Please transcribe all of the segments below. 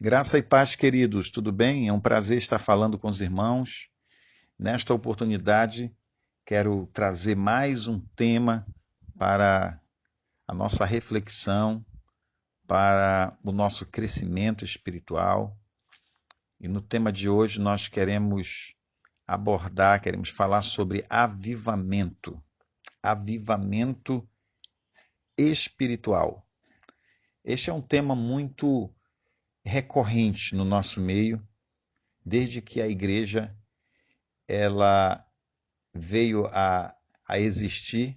Graça e paz, queridos, tudo bem? É um prazer estar falando com os irmãos. Nesta oportunidade, quero trazer mais um tema para a nossa reflexão, para o nosso crescimento espiritual. E no tema de hoje nós queremos falar sobre avivamento, avivamento espiritual. Este é um tema muito recorrente no nosso meio, desde que a igreja ela veio a existir.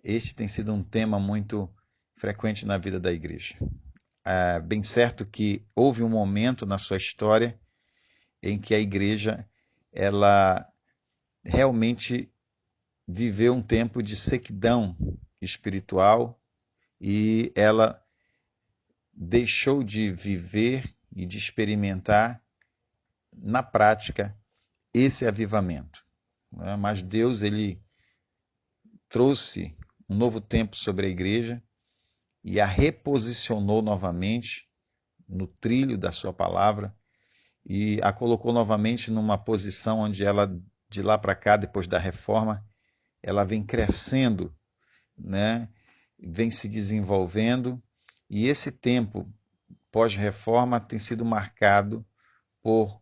Este tem sido um tema muito frequente na vida da igreja. É bem certo que houve um momento na sua história em que a igreja ela realmente viveu um tempo de sequidão espiritual e ela deixou de viver e de experimentar na prática esse avivamento. Mas Deus ele trouxe um novo tempo sobre a igreja e a reposicionou novamente no trilho da sua palavra e a colocou novamente numa posição onde ela, de lá para cá, depois da reforma, ela vem crescendo, né? Vem se desenvolvendo, e esse tempo pós-reforma tem sido marcado por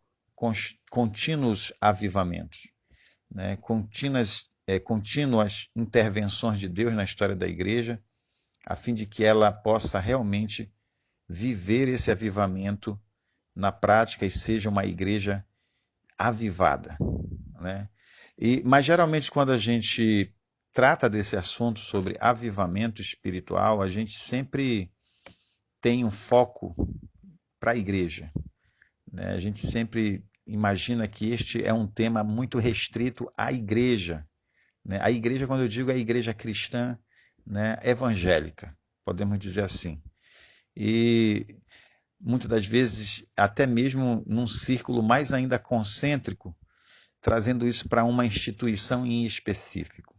contínuos avivamentos, né? Contínuas intervenções de Deus na história da igreja, a fim de que ela possa realmente viver esse avivamento na prática e seja uma igreja avivada, né? Mas geralmente quando a gente trata desse assunto sobre avivamento espiritual, a gente sempre tem um foco para a igreja, né? A gente sempre imagina que este é um tema muito restrito à igreja, né? A igreja, quando eu digo, é a igreja cristã, né, evangélica, podemos dizer assim. E muitas das vezes, até mesmo num círculo mais ainda concêntrico, trazendo isso para uma instituição em específico.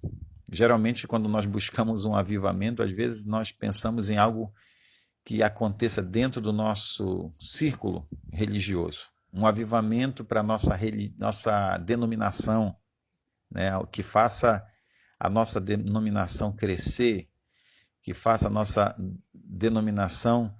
Geralmente, quando nós buscamos um avivamento, às vezes nós pensamos em algo que aconteça dentro do nosso círculo religioso. Um avivamento para a nossa denominação, né, que faça a nossa denominação crescer, que faça a nossa denominação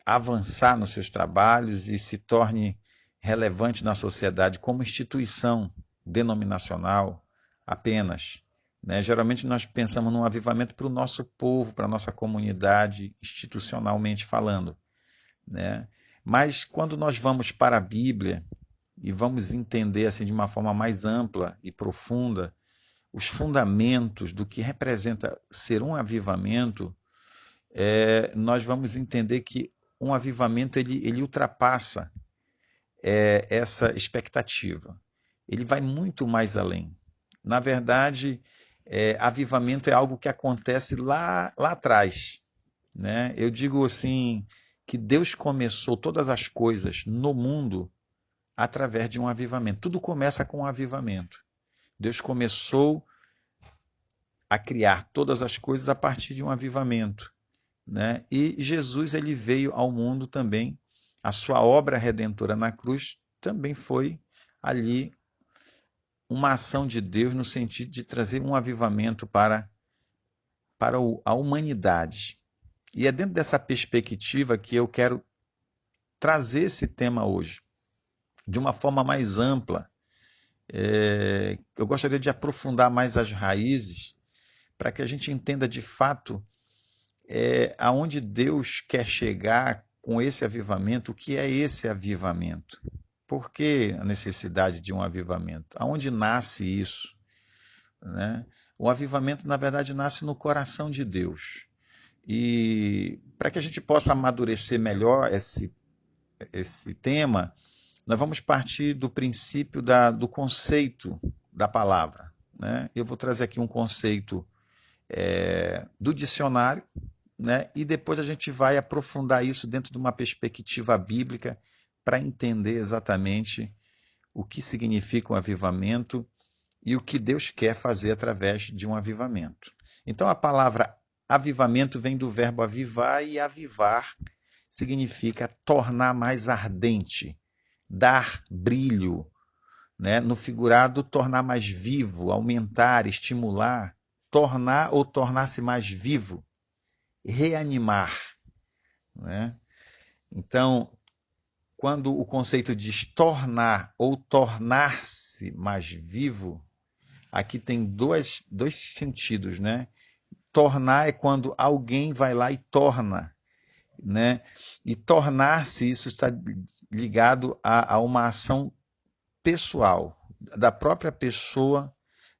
avançar nos seus trabalhos e se torne relevante na sociedade como instituição denominacional apenas, né? Geralmente nós pensamos num avivamento para o nosso povo, para a nossa comunidade, institucionalmente falando, né? Mas quando nós vamos para a Bíblia e vamos entender assim de uma forma mais ampla e profunda os fundamentos do que representa ser um avivamento, nós vamos entender que um avivamento ele ultrapassa essa expectativa. Ele vai muito mais além. Na verdade, avivamento é algo que acontece lá atrás, né? Eu digo assim que Deus começou todas as coisas no mundo através de um avivamento. Tudo começa com um avivamento. Deus começou a criar todas as coisas a partir de um avivamento, né? E Jesus ele veio ao mundo também, a sua obra redentora na cruz também foi ali uma ação de Deus no sentido de trazer um avivamento para a humanidade. E é dentro dessa perspectiva que eu quero trazer esse tema hoje, de uma forma mais ampla. Eu gostaria de aprofundar mais as raízes para que a gente entenda de fato aonde Deus quer chegar com esse avivamento, o que é esse avivamento? Por que a necessidade de um avivamento? Aonde nasce isso, né? O avivamento, na verdade, nasce no coração de Deus. E para que a gente possa amadurecer melhor esse tema, nós vamos partir do princípio do conceito da palavra, né? Eu vou trazer aqui um conceito do dicionário, né? E depois a gente vai aprofundar isso dentro de uma perspectiva bíblica para entender exatamente o que significa um avivamento e o que Deus quer fazer através de um avivamento. Então a palavra avivamento vem do verbo avivar, e avivar significa tornar mais ardente, dar brilho, né? No figurado, tornar mais vivo, aumentar, estimular, tornar ou tornar-se mais vivo, reanimar, né? Então, quando o conceito diz tornar ou tornar-se mais vivo, aqui tem dois sentidos, né? Tornar é quando alguém vai lá e torna, né? E tornar-se, isso está ligado a uma ação pessoal, da própria pessoa,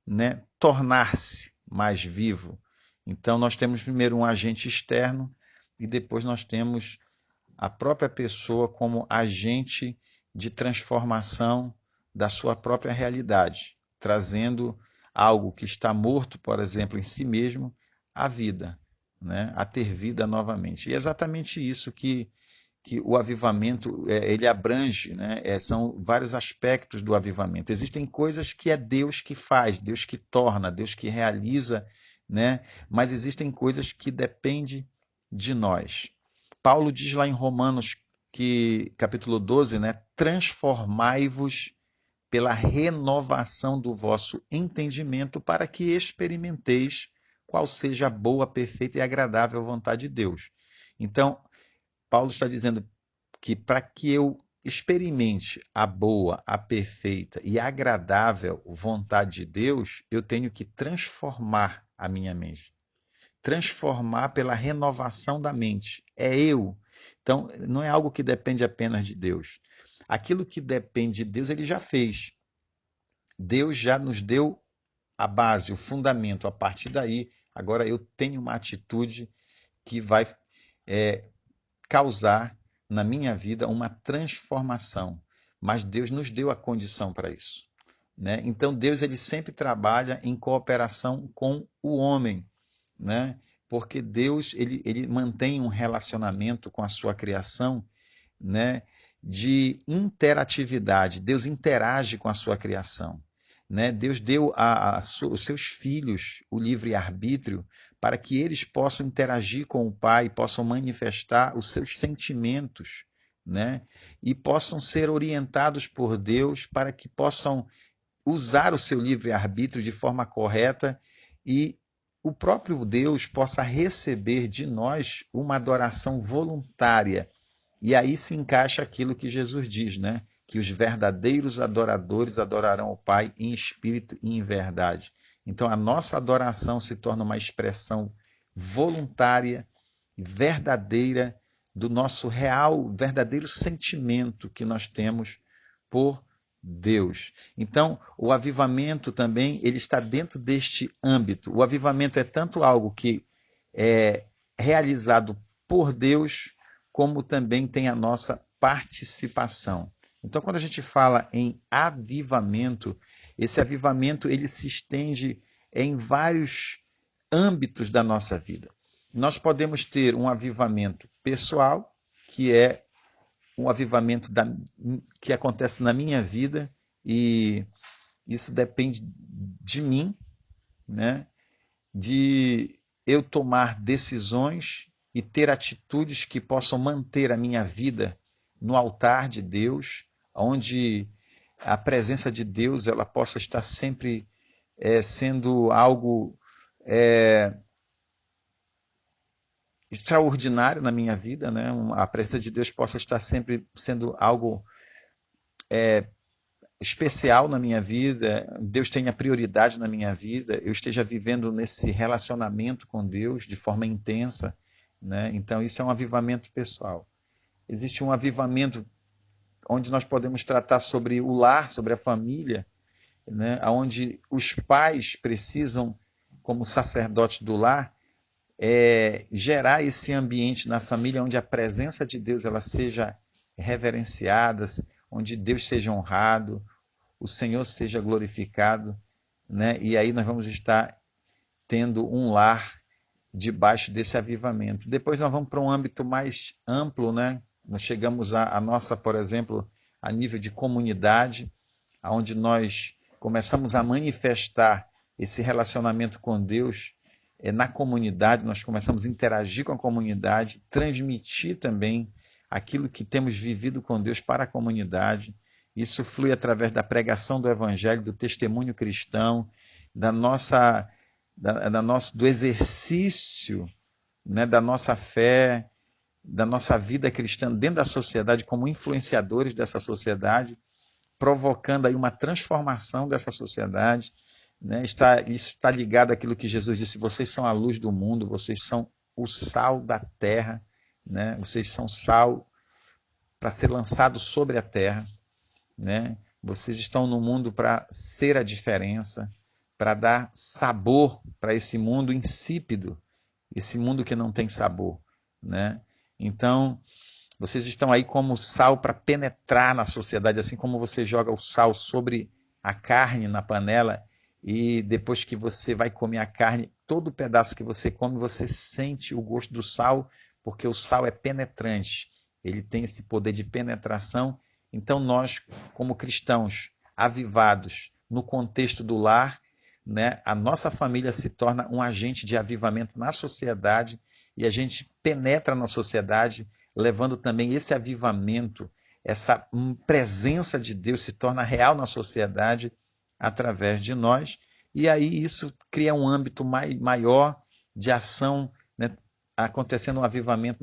né? Tornar-se mais vivo. Então, nós temos primeiro um agente externo e depois nós temos a própria pessoa como agente de transformação da sua própria realidade, trazendo algo que está morto, por exemplo, em si mesmo, à vida, né? A ter vida novamente. E é exatamente isso que o avivamento ele abrange, né? São vários aspectos do avivamento. Existem coisas que é Deus que faz, Deus que torna, Deus que realiza, né? Mas existem coisas que dependem de nós. Paulo diz lá em Romanos, capítulo 12, né? Transformai-vos pela renovação do vosso entendimento, para que experimenteis qual seja a boa, perfeita e agradável vontade de Deus. Então, Paulo está dizendo que para que eu experimente a boa, a perfeita e agradável vontade de Deus, eu tenho que transformar a minha mente. Transformar pela renovação da mente. É eu. Então, não é algo que depende apenas de Deus. Aquilo que depende de Deus, ele já fez. Deus já nos deu a base, o fundamento. A partir daí, agora eu tenho uma atitude que vai causar na minha vida uma transformação. Mas Deus nos deu a condição para isso, né? Então Deus ele sempre trabalha em cooperação com o homem, né? Porque Deus ele mantém um relacionamento com a sua criação, né? De interatividade. Deus interage com a sua criação, né? Deus deu os seus filhos o livre-arbítrio para que eles possam interagir com o Pai, possam manifestar os seus sentimentos, né? E possam ser orientados por Deus para que possam usar o seu livre-arbítrio de forma correta e o próprio Deus possa receber de nós uma adoração voluntária. E aí se encaixa aquilo que Jesus diz, né? Que os verdadeiros adoradores adorarão o Pai em espírito e em verdade. Então a nossa adoração se torna uma expressão voluntária, verdadeira, do nosso real, verdadeiro sentimento que nós temos por Deus. Então, o avivamento também ele está dentro deste âmbito. O avivamento é tanto algo que é realizado por Deus, como também tem a nossa participação. Então, quando a gente fala em avivamento, esse avivamento ele se estende em vários âmbitos da nossa vida. Nós podemos ter um avivamento pessoal, que é um avivamento que acontece na minha vida, e isso depende de mim, né? De eu tomar decisões e ter atitudes que possam manter a minha vida no altar de Deus, onde a presença de Deus ela possa estar sempre sendo algo extraordinário na minha vida, né? A presença de Deus possa estar sempre sendo algo especial na minha vida, Deus tenha prioridade na minha vida, eu esteja vivendo nesse relacionamento com Deus de forma intensa, né? Então isso é um avivamento pessoal. Existe um avivamento onde nós podemos tratar sobre o lar, sobre a família, né? Onde os pais precisam, como sacerdotes do lar, gerar esse ambiente na família onde a presença de Deus ela seja reverenciada, onde Deus seja honrado, o Senhor seja glorificado, né? E aí nós vamos estar tendo um lar debaixo desse avivamento. Depois nós vamos para um âmbito mais amplo, né? Nós chegamos a nossa, por exemplo, a nível de comunidade, onde nós começamos a manifestar esse relacionamento com Deus na comunidade, nós começamos a interagir com a comunidade, transmitir também aquilo que temos vivido com Deus para a comunidade. Isso flui através da pregação do Evangelho, do testemunho cristão, do exercício, né, da nossa fé, da nossa vida cristã dentro da sociedade, como influenciadores dessa sociedade, provocando aí uma transformação dessa sociedade. Né? Isso está ligado àquilo que Jesus disse: vocês são a luz do mundo, vocês são o sal da terra, né? Vocês são sal para ser lançado sobre a terra. Né? Vocês estão no mundo para ser a diferença, para dar sabor para esse mundo insípido, esse mundo que não tem sabor. Né? Então, vocês estão aí como sal para penetrar na sociedade, assim como você joga o sal sobre a carne na panela e depois que você vai comer a carne, todo pedaço que você come, você sente o gosto do sal, porque o sal é penetrante, ele tem esse poder de penetração. Então nós, como cristãos avivados no contexto do lar, né, a nossa família se torna um agente de avivamento na sociedade e a gente penetra na sociedade, levando também esse avivamento, essa presença de Deus se torna real na sociedade através de nós, e aí isso cria um âmbito maior de ação, né, acontecendo um avivamento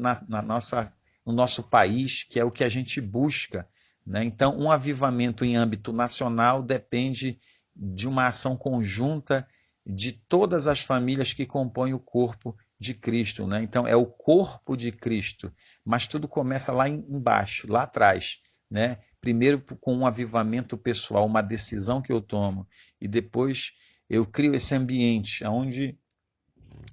no nosso país, que é o que a gente busca. Né? Então, um avivamento em âmbito nacional depende de uma ação conjunta de todas as famílias que compõem o corpo de Cristo. Né? Então, é o corpo de Cristo, mas tudo começa lá embaixo, lá atrás. Né? Primeiro com um avivamento pessoal, uma decisão que eu tomo, e depois eu crio esse ambiente onde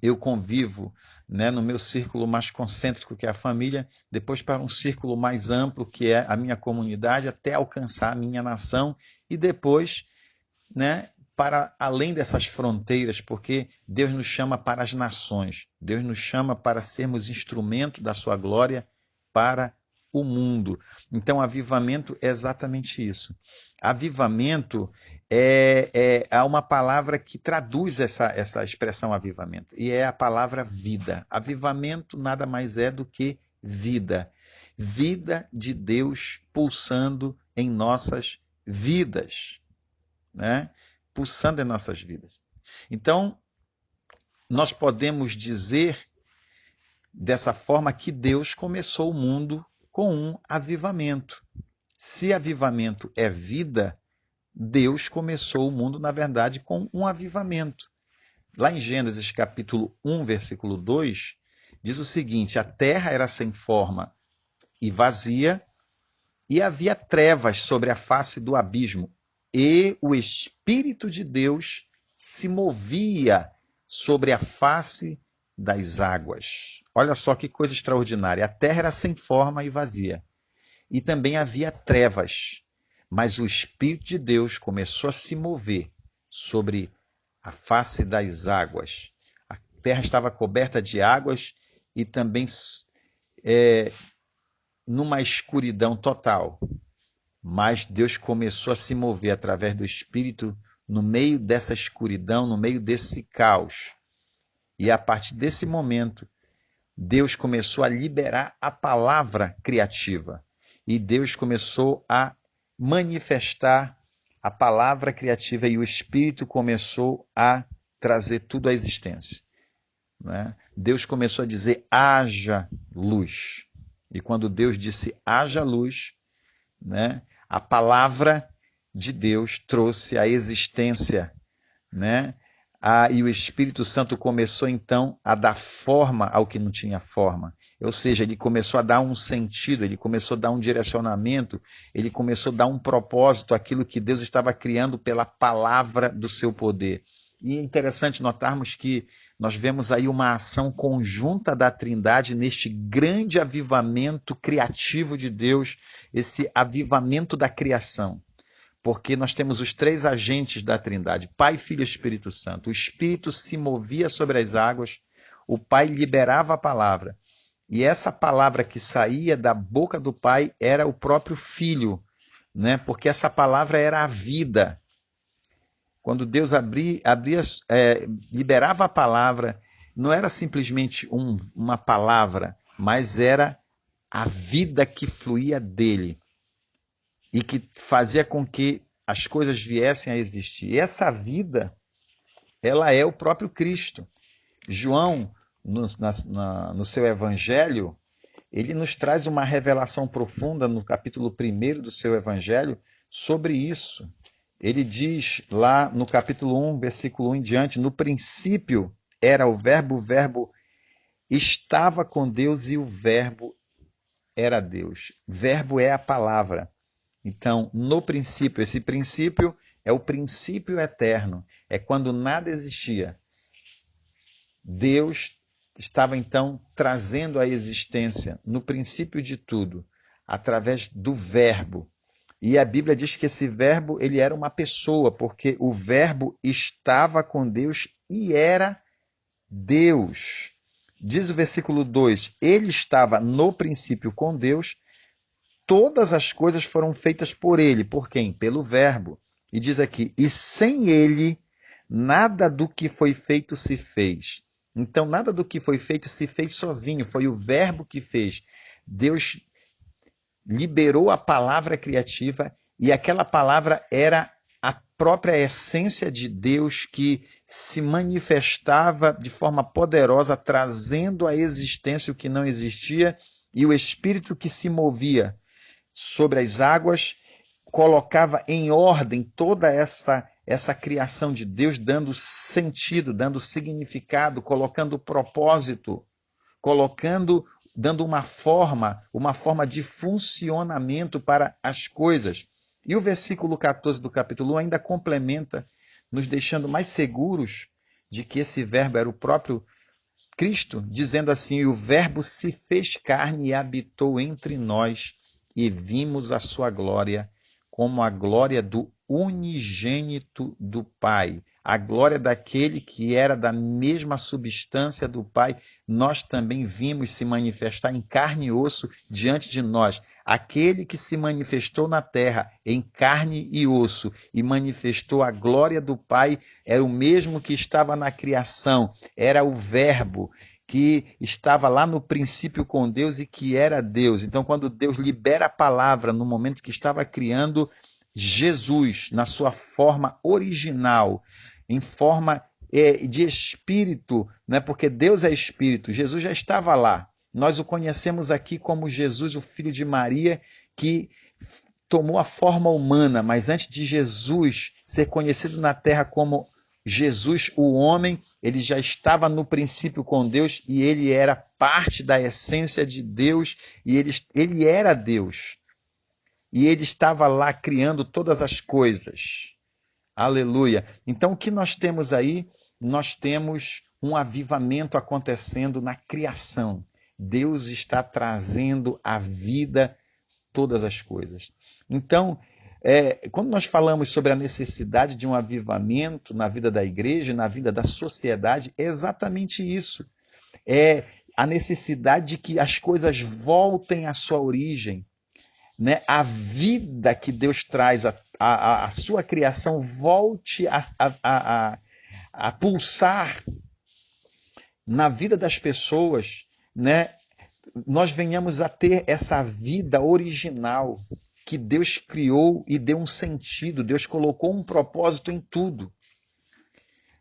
eu convivo, né, no meu círculo mais concêntrico, que é a família, depois para um círculo mais amplo, que é a minha comunidade, até alcançar a minha nação, e depois, né, para além dessas fronteiras, porque Deus nos chama para as nações, Deus nos chama para sermos instrumento da sua glória para o mundo. Então, avivamento é exatamente isso. Avivamento é uma palavra que traduz essa expressão avivamento, e é a palavra vida. Avivamento nada mais é do que vida. Vida de Deus pulsando em nossas vidas. Né? Pulsando em nossas vidas. Então, nós podemos dizer dessa forma que Deus começou o mundo com um avivamento. Se avivamento é vida, Deus começou o mundo, na verdade, com um avivamento. Lá em Gênesis capítulo 1, versículo 2, diz o seguinte: a terra era sem forma e vazia, e havia trevas sobre a face do abismo, e o Espírito de Deus se movia sobre a face das águas. Olha só que coisa extraordinária. A terra era sem forma e vazia. E também havia trevas. Mas o Espírito de Deus começou a se mover sobre a face das águas. A terra estava coberta de águas e também numa escuridão total. Mas Deus começou a se mover através do Espírito no meio dessa escuridão, no meio desse caos. E a partir desse momento, Deus começou a liberar a palavra criativa. E Deus começou a manifestar a palavra criativa e o Espírito começou a trazer tudo à existência. Né? Deus começou a dizer: haja luz. E quando Deus disse haja luz, né, a palavra de Deus trouxe a existência, né? E o Espírito Santo começou então a dar forma ao que não tinha forma. Ou seja, ele começou a dar um sentido, ele começou a dar um direcionamento, ele começou a dar um propósito àquilo que Deus estava criando pela palavra do seu poder. E é interessante notarmos que nós vemos aí uma ação conjunta da Trindade neste grande avivamento criativo de Deus, esse avivamento da criação. Porque nós temos os três agentes da Trindade, Pai, Filho e Espírito Santo. O Espírito se movia sobre as águas, o Pai liberava a palavra. E essa palavra que saía da boca do Pai era o próprio Filho, né? Porque essa palavra era a vida. Quando Deus liberava a palavra, não era simplesmente uma palavra, mas era a vida que fluía dele e que fazia com que as coisas viessem a existir. E essa vida, ela é o próprio Cristo. João, no seu evangelho, ele nos traz uma revelação profunda no capítulo 1 do seu evangelho sobre isso. Ele diz lá no capítulo 1, versículo 1 em diante, no princípio era o verbo estava com Deus e o verbo era Deus. Verbo é a palavra. Então, no princípio, esse princípio é o princípio eterno. É quando nada existia. Deus estava então trazendo à existência, no princípio de tudo, através do verbo. E a Bíblia diz que esse verbo ele era uma pessoa, porque o verbo estava com Deus e era Deus. Diz o versículo 2, ele estava no princípio com Deus, todas as coisas foram feitas por ele. Por quem? Pelo verbo. E diz aqui, e sem ele, nada do que foi feito se fez. Então, nada do que foi feito se fez sozinho, foi o verbo que fez. Deus liberou a palavra criativa e aquela palavra era a própria essência de Deus que se manifestava de forma poderosa, trazendo à existência o que não existia, e o Espírito que se movia sobre as águas colocava em ordem toda essa criação de Deus, dando sentido, dando significado, colocando propósito, dando uma forma de funcionamento para as coisas. E o versículo 14 do capítulo 1 ainda complementa, nos deixando mais seguros de que esse verbo era o próprio Cristo, dizendo assim, e o verbo se fez carne e habitou entre nós, e vimos a sua glória, como a glória do unigênito do Pai, a glória daquele que era da mesma substância do Pai, nós também vimos se manifestar em carne e osso diante de nós. Aquele que se manifestou na terra em carne e osso e manifestou a glória do Pai era o mesmo que estava na criação, era o Verbo que estava lá no princípio com Deus e que era Deus. Então, quando Deus libera a palavra no momento que estava criando Jesus, na sua forma original, em forma de espírito, né? Porque Deus é espírito, Jesus já estava lá. Nós o conhecemos aqui como Jesus, o filho de Maria, que tomou a forma humana, mas antes de Jesus ser conhecido na terra como Jesus, o homem, ele já estava no princípio com Deus e ele era parte da essência de Deus e ele era Deus. E ele estava lá criando todas as coisas. Aleluia. Então, o que nós temos aí? Nós temos um avivamento acontecendo na criação. Deus está trazendo à vida todas as coisas. Então, quando nós falamos sobre a necessidade de um avivamento na vida da igreja, na vida da sociedade, é exatamente isso. É a necessidade de que as coisas voltem à sua origem. Né? A vida que Deus traz, a sua criação, volte a pulsar na vida das pessoas, né? Nós venhamos a ter essa vida original que Deus criou e deu um sentido, Deus colocou um propósito em tudo.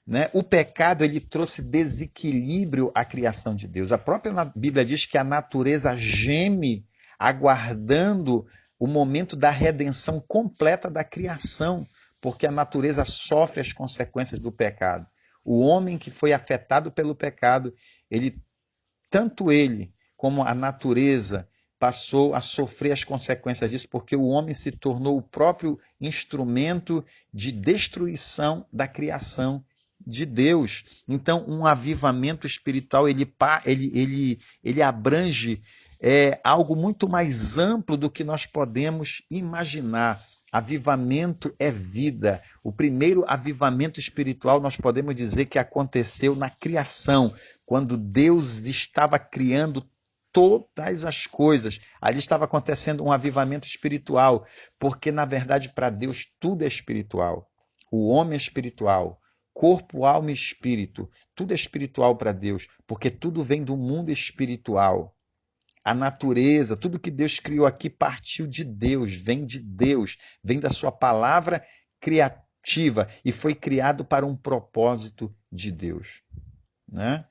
Né? O pecado ele trouxe desequilíbrio à criação de Deus. A própria Bíblia diz que a natureza geme aguardando o momento da redenção completa da criação, porque a natureza sofre as consequências do pecado. O homem que foi afetado pelo pecado, tanto ele como a natureza passou a sofrer as consequências disso, porque o homem se tornou o próprio instrumento de destruição da criação de Deus. Então, um avivamento espiritual, ele abrange algo muito mais amplo do que nós podemos imaginar. Avivamento é vida. O primeiro avivamento espiritual nós podemos dizer que aconteceu na criação, quando Deus estava criando todas as coisas. Ali estava acontecendo um avivamento espiritual, porque na verdade para Deus tudo é espiritual. O homem é espiritual, corpo, alma e espírito. Tudo é espiritual para Deus, porque tudo vem do mundo espiritual. A natureza, tudo que Deus criou aqui partiu de Deus, vem da sua palavra criativa e foi criado para um propósito de Deus, né?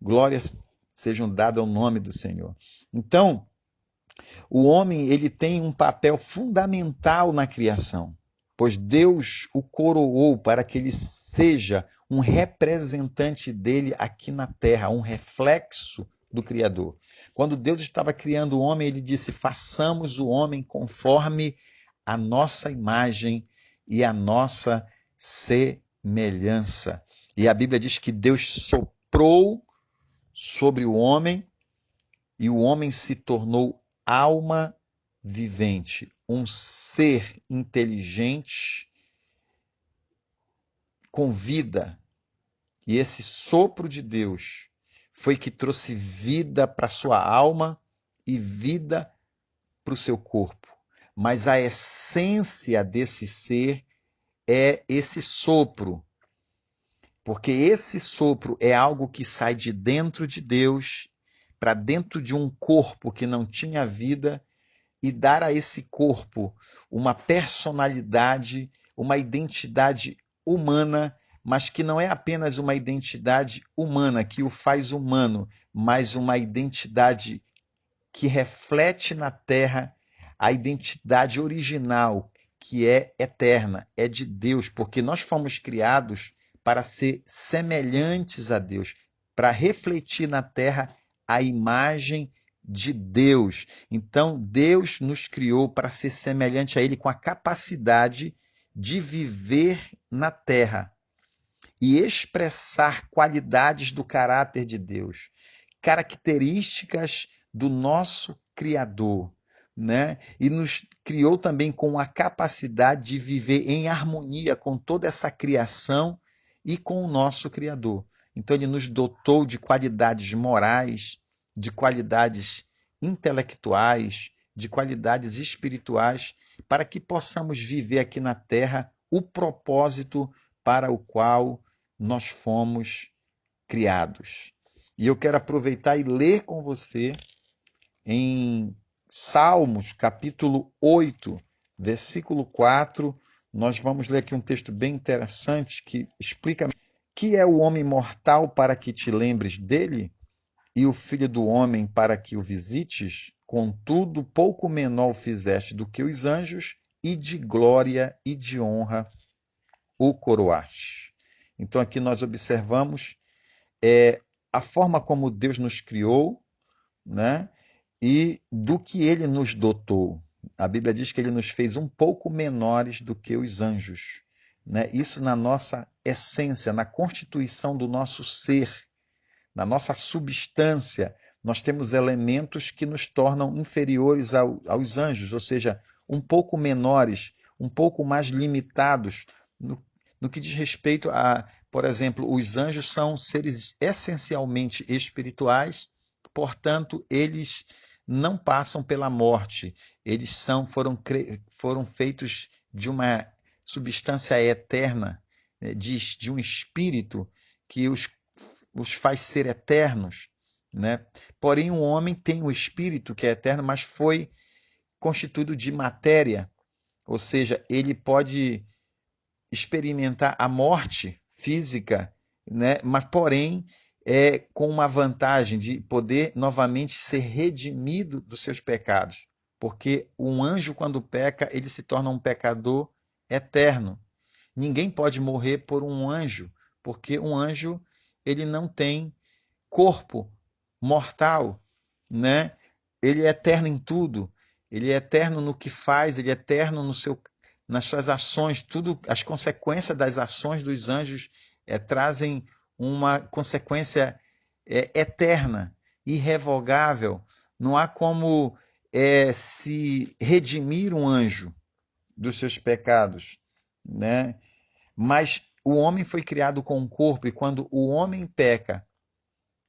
Glórias sejam dadas ao nome do Senhor. Então, o homem ele tem um papel fundamental na criação, pois Deus o coroou para que ele seja um representante dele aqui na terra, um reflexo do Criador. Quando Deus estava criando o homem, ele disse: façamos o homem conforme a nossa imagem e a nossa semelhança. E a Bíblia diz que Deus soprou sobre o homem e o homem se tornou alma vivente, um ser inteligente com vida. E esse sopro de Deus foi que trouxe vida para sua alma e vida para o seu corpo. Mas a essência desse ser é esse sopro, porque esse sopro é algo que sai de dentro de Deus para dentro de um corpo que não tinha vida e dar a esse corpo uma personalidade, uma identidade humana, mas que não é apenas uma identidade humana que o faz humano, mas uma identidade que reflete na terra a identidade original, que é eterna, é de Deus, porque nós fomos criados para ser semelhantes a Deus, para refletir na terra a imagem de Deus. Então, Deus nos criou para ser semelhante a Ele, com a capacidade de viver na terra e expressar qualidades do caráter de Deus, características do nosso Criador, né? E nos criou também com a capacidade de viver em harmonia com toda essa criação e com o nosso Criador. Então, ele nos dotou de qualidades morais, de qualidades intelectuais, de qualidades espirituais, para que possamos viver aqui na terra o propósito para o qual nós fomos criados. E eu quero aproveitar e ler com você em Salmos, capítulo 8, versículo 4. Nós vamos ler aqui um texto bem interessante que explica: que é o homem mortal para que te lembres dele, e o filho do homem para que o visites? Contudo, pouco menor o fizeste do que os anjos, e de glória e de honra o coroaste. Então aqui nós observamos a forma como Deus nos criou, né? E do que ele nos dotou. A Bíblia diz que ele nos fez um pouco menores do que os anjos, né? Isso na nossa essência, na constituição do nosso ser, na nossa substância, nós temos elementos que nos tornam inferiores aos anjos, ou seja, um pouco menores, um pouco mais limitados no que diz respeito a, por exemplo, os anjos são seres essencialmente espirituais, portanto, eles não passam pela morte, eles foram feitos de uma substância eterna, de um espírito que os faz ser eternos, né? Porém, o homem tem o espírito que é eterno, mas foi constituído de matéria, ou seja, ele pode experimentar a morte física, né? Mas porém com uma vantagem de poder novamente ser redimido dos seus pecados, porque um anjo, quando peca, ele se torna um pecador eterno. Ninguém pode morrer por um anjo, porque um anjo ele não tem corpo mortal, né? Ele é eterno em tudo, ele é eterno no que faz, ele é eterno nas suas ações, tudo, as consequências das ações dos anjos trazem uma consequência eterna, irrevogável. Não há como se redimir um anjo dos seus pecados, né? Mas o homem foi criado com um corpo e quando o homem peca,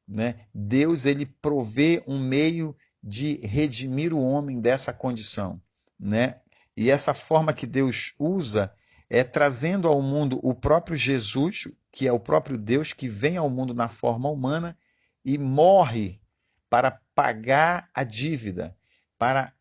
né, Deus ele provê um meio de redimir o homem dessa condição, né? E essa forma que Deus usa trazendo ao mundo o próprio Jesus, que é o próprio Deus, que vem ao mundo na forma humana e morre para pagar a dívida, para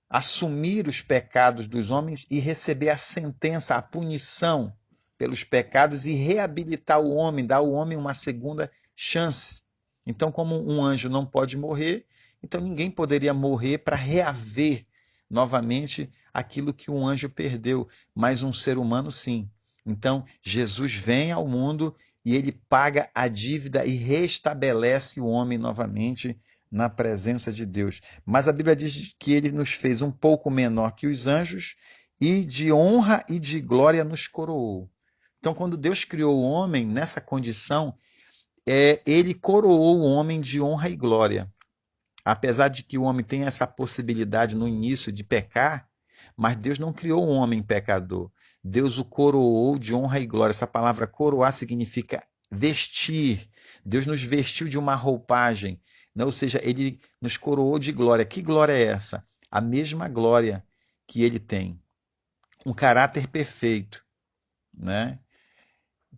assumir os pecados dos homens e receber a sentença, a punição pelos pecados e reabilitar o homem, dar ao homem uma segunda chance. Então, como um anjo não pode morrer, então ninguém poderia morrer para reaver novamente aquilo que um anjo perdeu, mas um ser humano sim. Então, Jesus vem ao mundo e ele paga a dívida e restabelece o homem novamente na presença de Deus. Mas a Bíblia diz que ele nos fez um pouco menor que os anjos e de honra e de glória nos coroou. Então, quando Deus criou o homem nessa condição, ele coroou o homem de honra e glória. Apesar de que o homem tem essa possibilidade no início de pecar, mas Deus não criou o homem pecador. Deus o coroou de honra e glória. Essa palavra coroar significa vestir. Deus nos vestiu de uma roupagem, né? Ou seja, ele nos coroou de glória. Que glória é essa? A mesma glória que ele tem. Um caráter perfeito, né?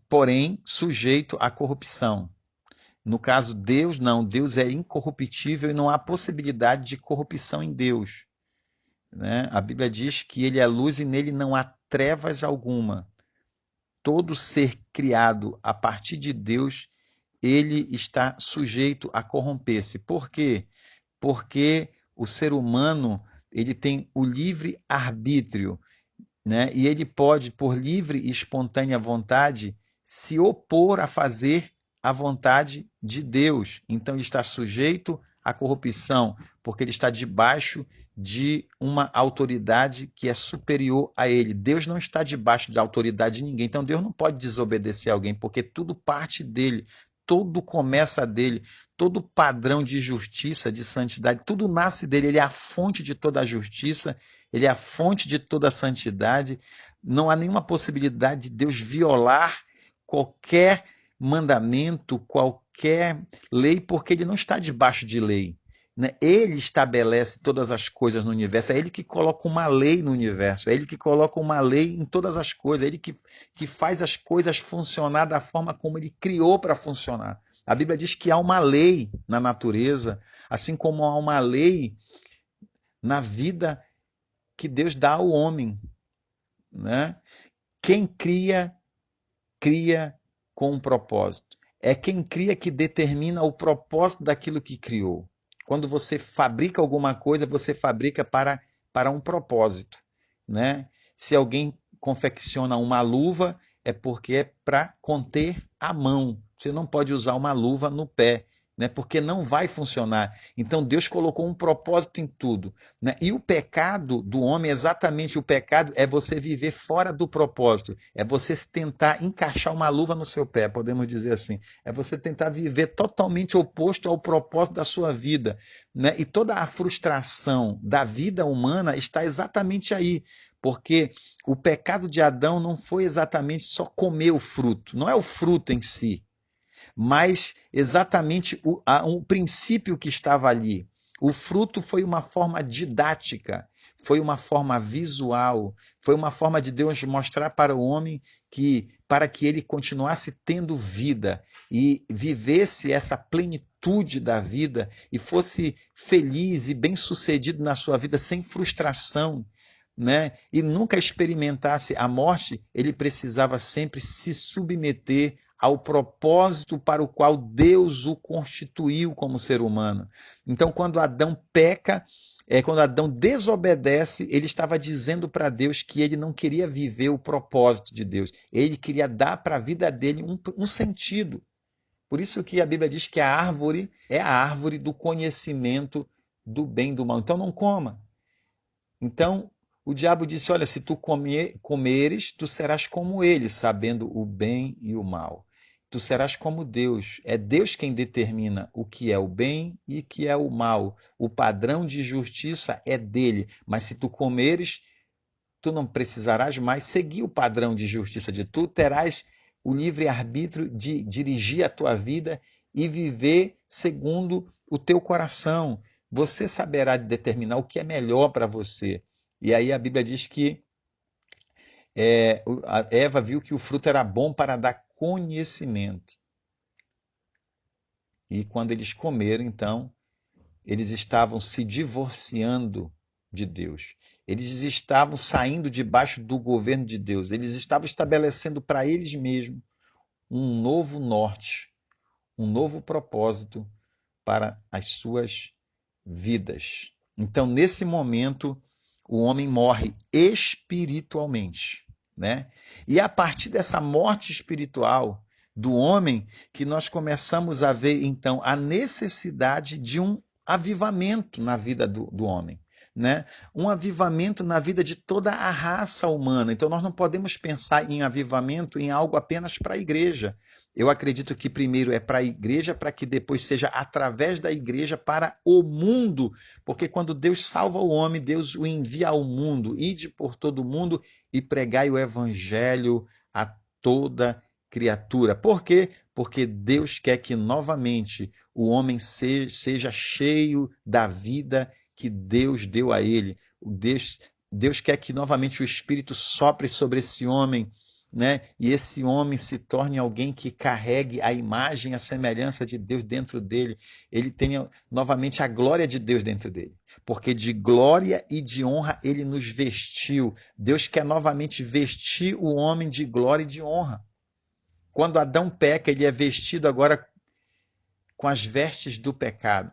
Porém sujeito à corrupção. No caso, Deus não. Deus é incorruptível e não há possibilidade de corrupção em Deus, né? A Bíblia diz que ele é luz e nele não há trevas alguma. Todo ser criado a partir de Deus, ele está sujeito a corromper-se. Por quê? Porque o ser humano ele tem o livre arbítrio, né? E ele pode, por livre e espontânea vontade, se opor a fazer a vontade de Deus. Então ele está sujeito à corrupção, porque ele está debaixo de uma autoridade que é superior a ele. Deus não está debaixo da autoridade de ninguém. Então Deus não pode desobedecer alguém, porque tudo parte dele, tudo começa dele, todo padrão de justiça, de santidade, tudo nasce dele. Ele é a fonte de toda a justiça, ele é a fonte de toda a santidade. Não há nenhuma possibilidade de Deus violar qualquer mandamento, qualquer lei, porque ele não está debaixo de lei, né? Ele estabelece todas as coisas no universo, é ele que coloca uma lei no universo, é ele que coloca uma lei em todas as coisas, é ele que faz as coisas funcionar da forma como ele criou para funcionar. A Bíblia diz que há uma lei na natureza, assim como há uma lei na vida que Deus dá ao homem, né? Quem cria, cria com um propósito. É quem cria que determina o propósito daquilo que criou. Quando você fabrica alguma coisa, você fabrica para um propósito, né? Se alguém confecciona uma luva, é porque é para conter a mão. Você não pode usar uma luva no pé, né? Porque não vai funcionar. Então Deus colocou um propósito em tudo, né? E o pecado do homem, exatamente o pecado, é você viver fora do propósito, é você tentar encaixar uma luva no seu pé, podemos dizer assim. É você tentar viver totalmente oposto ao propósito da sua vida, né? E toda a frustração da vida humana está exatamente aí. Porque o pecado de Adão não foi exatamente só comer o fruto, não é o fruto em si, mas exatamente o princípio que estava ali. O fruto foi uma forma didática, foi uma forma visual, foi uma forma de Deus mostrar para o homem que, para que ele continuasse tendo vida e vivesse essa plenitude da vida e fosse feliz e bem-sucedido na sua vida sem frustração, né? E nunca experimentasse a morte, ele precisava sempre se submeter ao propósito para o qual Deus o constituiu como ser humano. Então, quando Adão peca, quando Adão desobedece, ele estava dizendo para Deus que ele não queria viver o propósito de Deus. Ele queria dar para a vida dele um sentido. Por isso que a Bíblia diz que a árvore é a árvore do conhecimento do bem e do mal. Então, não coma. Então, o diabo disse: olha, se tu comeres, tu serás como ele, sabendo o bem e o mal. Tu serás como Deus. É Deus quem determina o que é o bem e o que é o mal. O padrão de justiça é dele. Mas se tu comeres, tu não precisarás mais seguir o padrão de justiça de tu, terás o livre-arbítrio de dirigir a tua vida e viver segundo o teu coração. Você saberá determinar o que é melhor para você. E aí a Bíblia diz que a Eva viu que o fruto era bom para dar conhecimento. E quando eles comeram, então, eles estavam se divorciando de Deus. Eles estavam saindo debaixo do governo de Deus. Eles estavam estabelecendo para eles mesmos um novo norte, um novo propósito para as suas vidas. Então, nesse momento, o homem morre espiritualmente, né? E é a partir dessa morte espiritual do homem que nós começamos a ver, então, a necessidade de um avivamento na vida do homem. Né? Um avivamento na vida de toda a raça humana. Então, nós não podemos pensar em avivamento em algo apenas para a igreja. Eu acredito que primeiro é para a igreja, para que depois seja através da igreja para o mundo, porque quando Deus salva o homem, Deus o envia ao mundo, ide por todo o mundo e pregai o evangelho a toda criatura. Por quê? Porque Deus quer que novamente o homem seja cheio da vida que Deus deu a ele. Deus quer que novamente o Espírito sopre sobre esse homem, né? E esse homem se torne alguém que carregue a imagem, a semelhança de Deus dentro dele. Ele tenha novamente a glória de Deus dentro dele. Porque de glória e de honra ele nos vestiu. Deus quer novamente vestir o homem de glória e de honra. Quando Adão peca, ele é vestido agora com as vestes do pecado.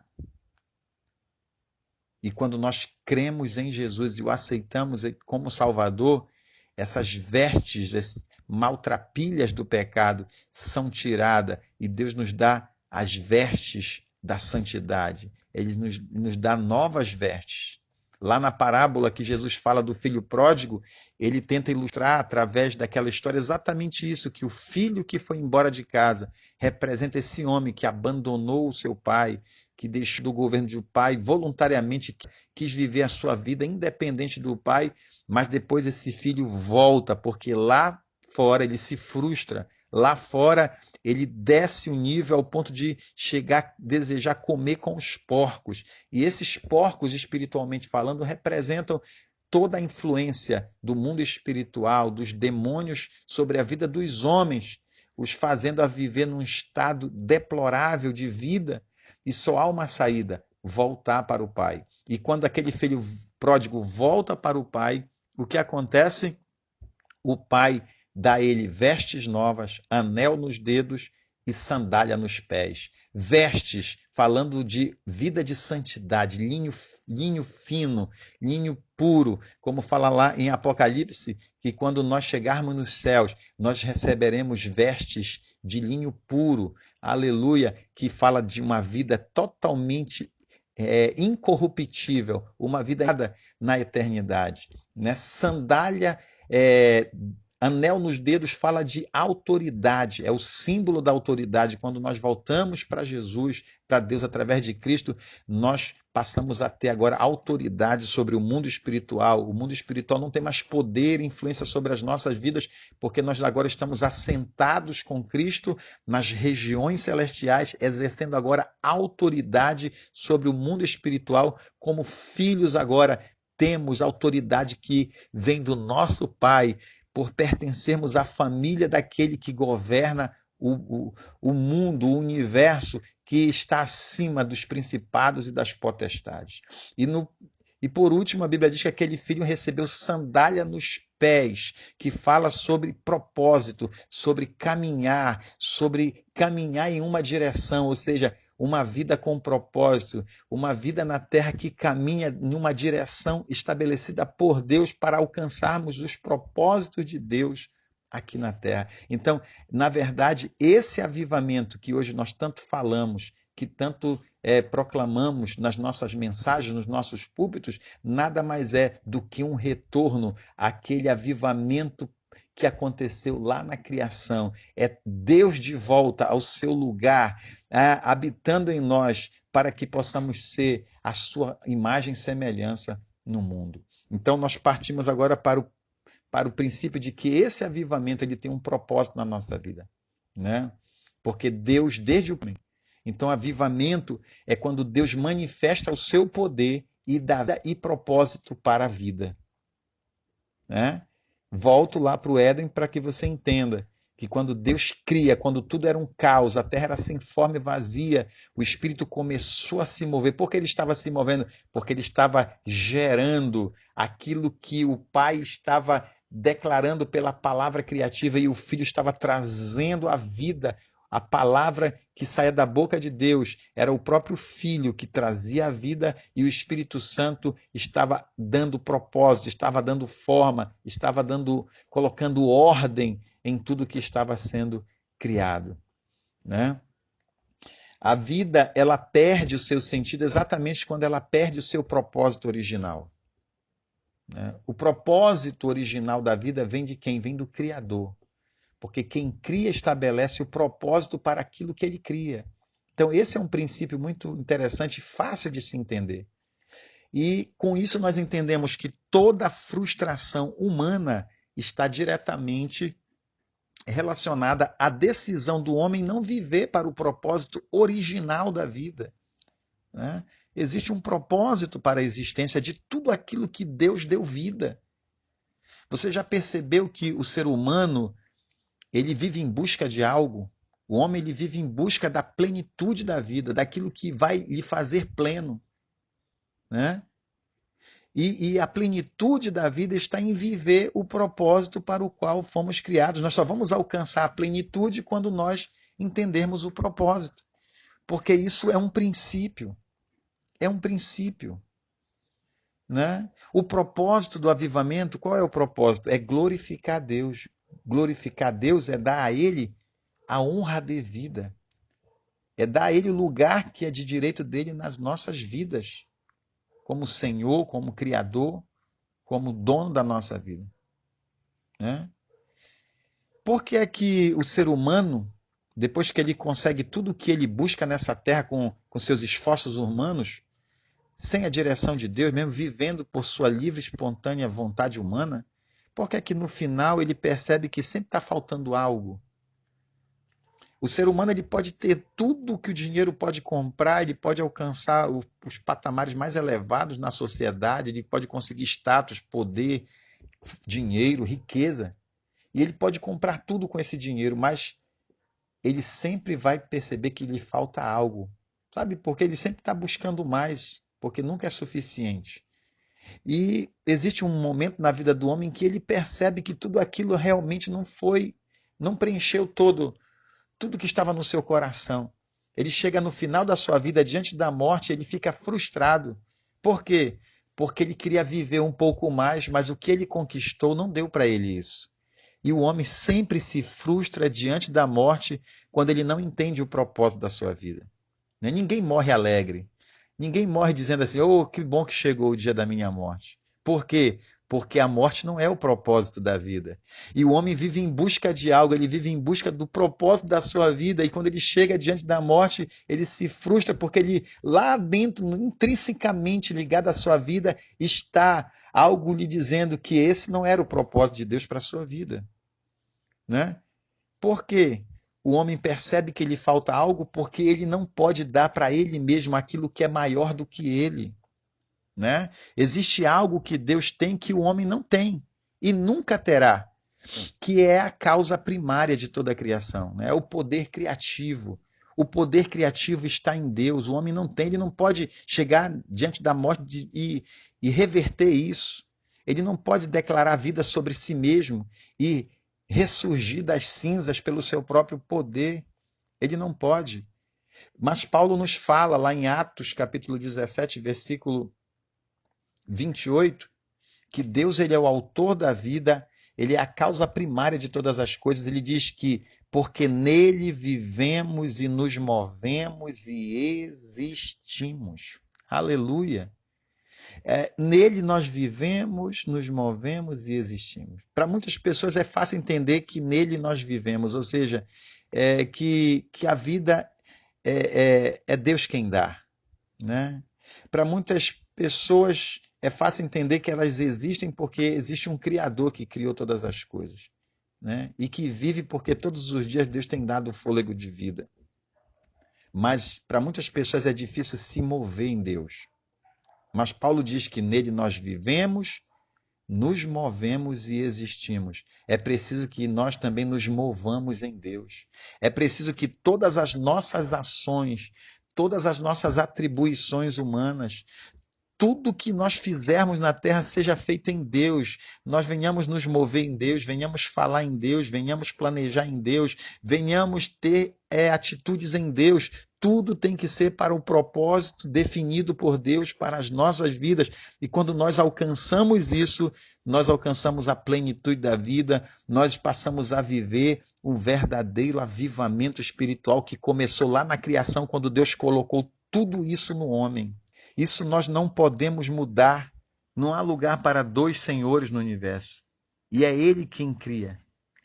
E quando nós cremos em Jesus e o aceitamos como Salvador, essas vestes, essas maltrapilhas do pecado são tiradas e Deus nos dá as vestes da santidade. Ele nos dá novas vestes. Lá na parábola que Jesus fala do filho pródigo, ele tenta ilustrar através daquela história exatamente isso, que o filho que foi embora de casa representa esse homem que abandonou o seu pai, que deixou do governo do pai, voluntariamente quis viver a sua vida independente do pai, mas depois esse filho volta, porque lá fora ele se frustra, lá fora ele desce o nível ao ponto de chegar, desejar comer com os porcos. E esses porcos, espiritualmente falando, representam toda a influência do mundo espiritual, dos demônios sobre a vida dos homens, os fazendo a viver num estado deplorável de vida, e só há uma saída: voltar para o pai. E quando aquele filho pródigo volta para o pai, o que acontece? O pai dá a ele vestes novas, anel nos dedos e sandália nos pés. Vestes, falando de vida de santidade, linho fino, linho puro, como fala lá em Apocalipse, que quando nós chegarmos nos céus, nós receberemos vestes de linho puro, aleluia, que fala de uma vida totalmente incorruptível, uma vida na eternidade. Né? Sandália, anel nos dedos fala de autoridade, é o símbolo da autoridade. Quando nós voltamos para Jesus, para Deus através de Cristo, nós passamos a ter agora autoridade sobre o mundo espiritual. O mundo espiritual não tem mais poder e influência sobre as nossas vidas, porque nós agora estamos assentados com Cristo nas regiões celestiais, exercendo agora autoridade sobre o mundo espiritual, como filhos agora temos autoridade que vem do nosso Pai, por pertencermos à família daquele que governa o mundo, o universo, que está acima dos principados e das potestades. E por último, a Bíblia diz que aquele filho recebeu sandália nos pés, que fala sobre propósito, sobre caminhar em uma direção, ou seja, uma vida com propósito, uma vida na terra que caminha em uma direção estabelecida por Deus para alcançarmos os propósitos de Deus aqui na terra. Então, na verdade, esse avivamento que hoje nós tanto falamos, que tanto proclamamos nas nossas mensagens, nos nossos púlpitos, nada mais é do que um retorno àquele avivamento que aconteceu lá na criação. É Deus de volta ao seu lugar, habitando em nós, para que possamos ser a sua imagem e semelhança no mundo. Então nós partimos agora para o princípio de que esse avivamento ele tem um propósito na nossa vida, né? Porque Deus, desde o princípio, então avivamento é quando Deus manifesta o seu poder e dá e propósito para a vida, né? Volto lá para o Éden para que você entenda que quando Deus cria, quando tudo era um caos, a terra era sem forma e vazia, o Espírito começou a se mover. Por que ele estava se movendo? Porque ele estava gerando aquilo que o Pai estava declarando pela palavra criativa e o Filho estava trazendo à vida. A palavra que saía da boca de Deus era o próprio Filho que trazia a vida e o Espírito Santo estava dando propósito, estava dando forma, estava colocando ordem em tudo que estava sendo criado, né? A vida, ela perde o seu sentido exatamente quando ela perde o seu propósito original, né? O propósito original da vida vem de quem? Vem do Criador. Porque quem cria estabelece o propósito para aquilo que ele cria. Então, esse é um princípio muito interessante e fácil de se entender. E com isso nós entendemos que toda frustração humana está diretamente relacionada à decisão do homem não viver para o propósito original da vida, né? Existe um propósito para a existência de tudo aquilo que Deus deu vida. Você já percebeu que o ser humano ele vive em busca de algo? O homem ele vive em busca da plenitude da vida, daquilo que vai lhe fazer pleno, né? E a plenitude da vida está em viver o propósito para o qual fomos criados. Nós só vamos alcançar a plenitude quando nós entendermos o propósito. Porque isso é um princípio. É um princípio, né? O propósito do avivamento, qual é o propósito? É glorificar Deus. Glorificar Deus é dar a Ele a honra devida. É dar a Ele o lugar que é de direito dele nas nossas vidas. Como Senhor, como Criador, como dono da nossa vida, né? Por que é que o ser humano, depois que ele consegue tudo o que ele busca nessa terra com seus esforços humanos, sem a direção de Deus, mesmo vivendo por sua livre e espontânea vontade humana, por que é que no final ele percebe que sempre está faltando algo? O ser humano ele pode ter tudo que o dinheiro pode comprar, ele pode alcançar os patamares mais elevados na sociedade, ele pode conseguir status, poder, dinheiro, riqueza. E ele pode comprar tudo com esse dinheiro, mas ele sempre vai perceber que lhe falta algo. Sabe? Porque ele sempre está buscando mais, porque nunca é suficiente. E existe um momento na vida do homem que ele percebe que tudo aquilo realmente não preencheu tudo que estava no seu coração. Ele chega no final da sua vida, diante da morte, ele fica frustrado. Por quê? Porque ele queria viver um pouco mais, mas o que ele conquistou não deu para ele isso. E o homem sempre se frustra diante da morte quando ele não entende o propósito da sua vida. Ninguém morre alegre. Ninguém morre dizendo assim, oh, que bom que chegou o dia da minha morte. Por quê? Porque a morte não é o propósito da vida. E o homem vive em busca de algo, ele vive em busca do propósito da sua vida, e quando ele chega diante da morte, ele se frustra, porque ele, lá dentro, intrinsecamente ligado à sua vida, está algo lhe dizendo que esse não era o propósito de Deus para a sua vida, né? Por quê? O homem percebe que lhe falta algo porque ele não pode dar para ele mesmo aquilo que é maior do que ele, né? Existe algo que Deus tem que o homem não tem e nunca terá, que é a causa primária de toda a criação, né? É o poder criativo. O poder criativo está em Deus. O homem não tem, ele não pode chegar diante da morte e reverter isso. Ele não pode declarar vida sobre si mesmo e ressurgir das cinzas pelo seu próprio poder. Ele não pode. Mas Paulo nos fala lá em Atos, capítulo 17, versículo 28, que Deus ele é o autor da vida, ele é a causa primária de todas as coisas. Ele diz que porque nele vivemos e nos movemos e existimos. Aleluia! Nele nós vivemos, nos movemos e existimos. Para muitas pessoas é fácil entender que nele nós vivemos, ou seja, que a vida é Deus quem dá, né? Para muitas pessoas é fácil entender que elas existem porque existe um Criador que criou todas as coisas, né? E que vive porque todos os dias Deus tem dado o fôlego de vida. Mas para muitas pessoas é difícil se mover em Deus. Mas Paulo diz que nele nós vivemos, nos movemos e existimos. É preciso que nós também nos movamos em Deus. É preciso que todas as nossas ações, todas as nossas atribuições humanas, tudo que nós fizermos na terra seja feito em Deus. Nós venhamos nos mover em Deus, venhamos falar em Deus, venhamos planejar em Deus, venhamos ter atitudes em Deus. Tudo tem que ser para o propósito definido por Deus para as nossas vidas. E quando nós alcançamos isso, nós alcançamos a plenitude da vida, nós passamos a viver um verdadeiro avivamento espiritual que começou lá na criação, quando Deus colocou tudo isso no homem. Isso nós não podemos mudar. Não há lugar para dois senhores no universo. E é Ele quem cria.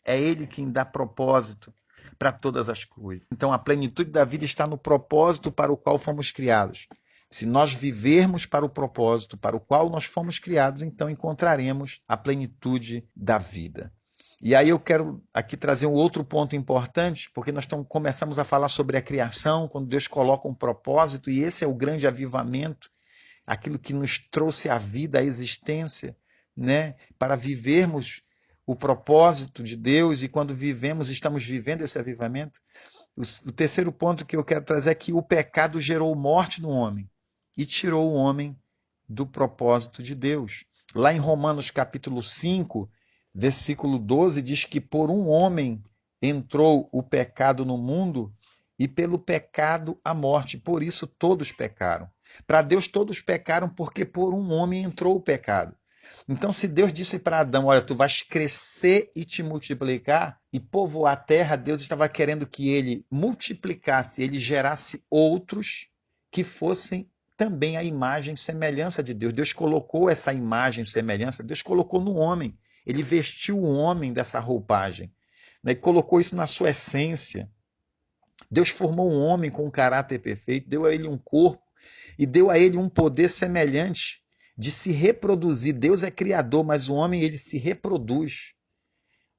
É Ele quem dá propósito para todas as coisas. Então a plenitude da vida está no propósito para o qual fomos criados. Se nós vivermos para o propósito para o qual nós fomos criados, então encontraremos a plenitude da vida. E aí eu quero aqui trazer um outro ponto importante, porque nós começamos a falar sobre a criação, quando Deus coloca um propósito, e esse é o grande avivamento, aquilo que nos trouxe a vida, a existência, né? Para vivermos o propósito de Deus, e quando vivemos, estamos vivendo esse avivamento. O terceiro ponto que eu quero trazer é que o pecado gerou morte no homem e tirou o homem do propósito de Deus. Lá em Romanos capítulo 5, versículo 12, diz que por um homem entrou o pecado no mundo e pelo pecado a morte. Por isso todos pecaram. Para Deus todos pecaram porque por um homem entrou o pecado. Então se Deus disse para Adão, olha, tu vais crescer e te multiplicar e povoar a terra, Deus estava querendo que ele multiplicasse, ele gerasse outros que fossem também a imagem e semelhança de Deus. Deus colocou essa imagem e semelhança, Deus colocou no homem. Ele vestiu o homem dessa roupagem, né? E colocou isso na sua essência. Deus formou um homem com um caráter perfeito, deu a ele um corpo e deu a ele um poder semelhante de se reproduzir. Deus é criador, mas o homem ele se reproduz.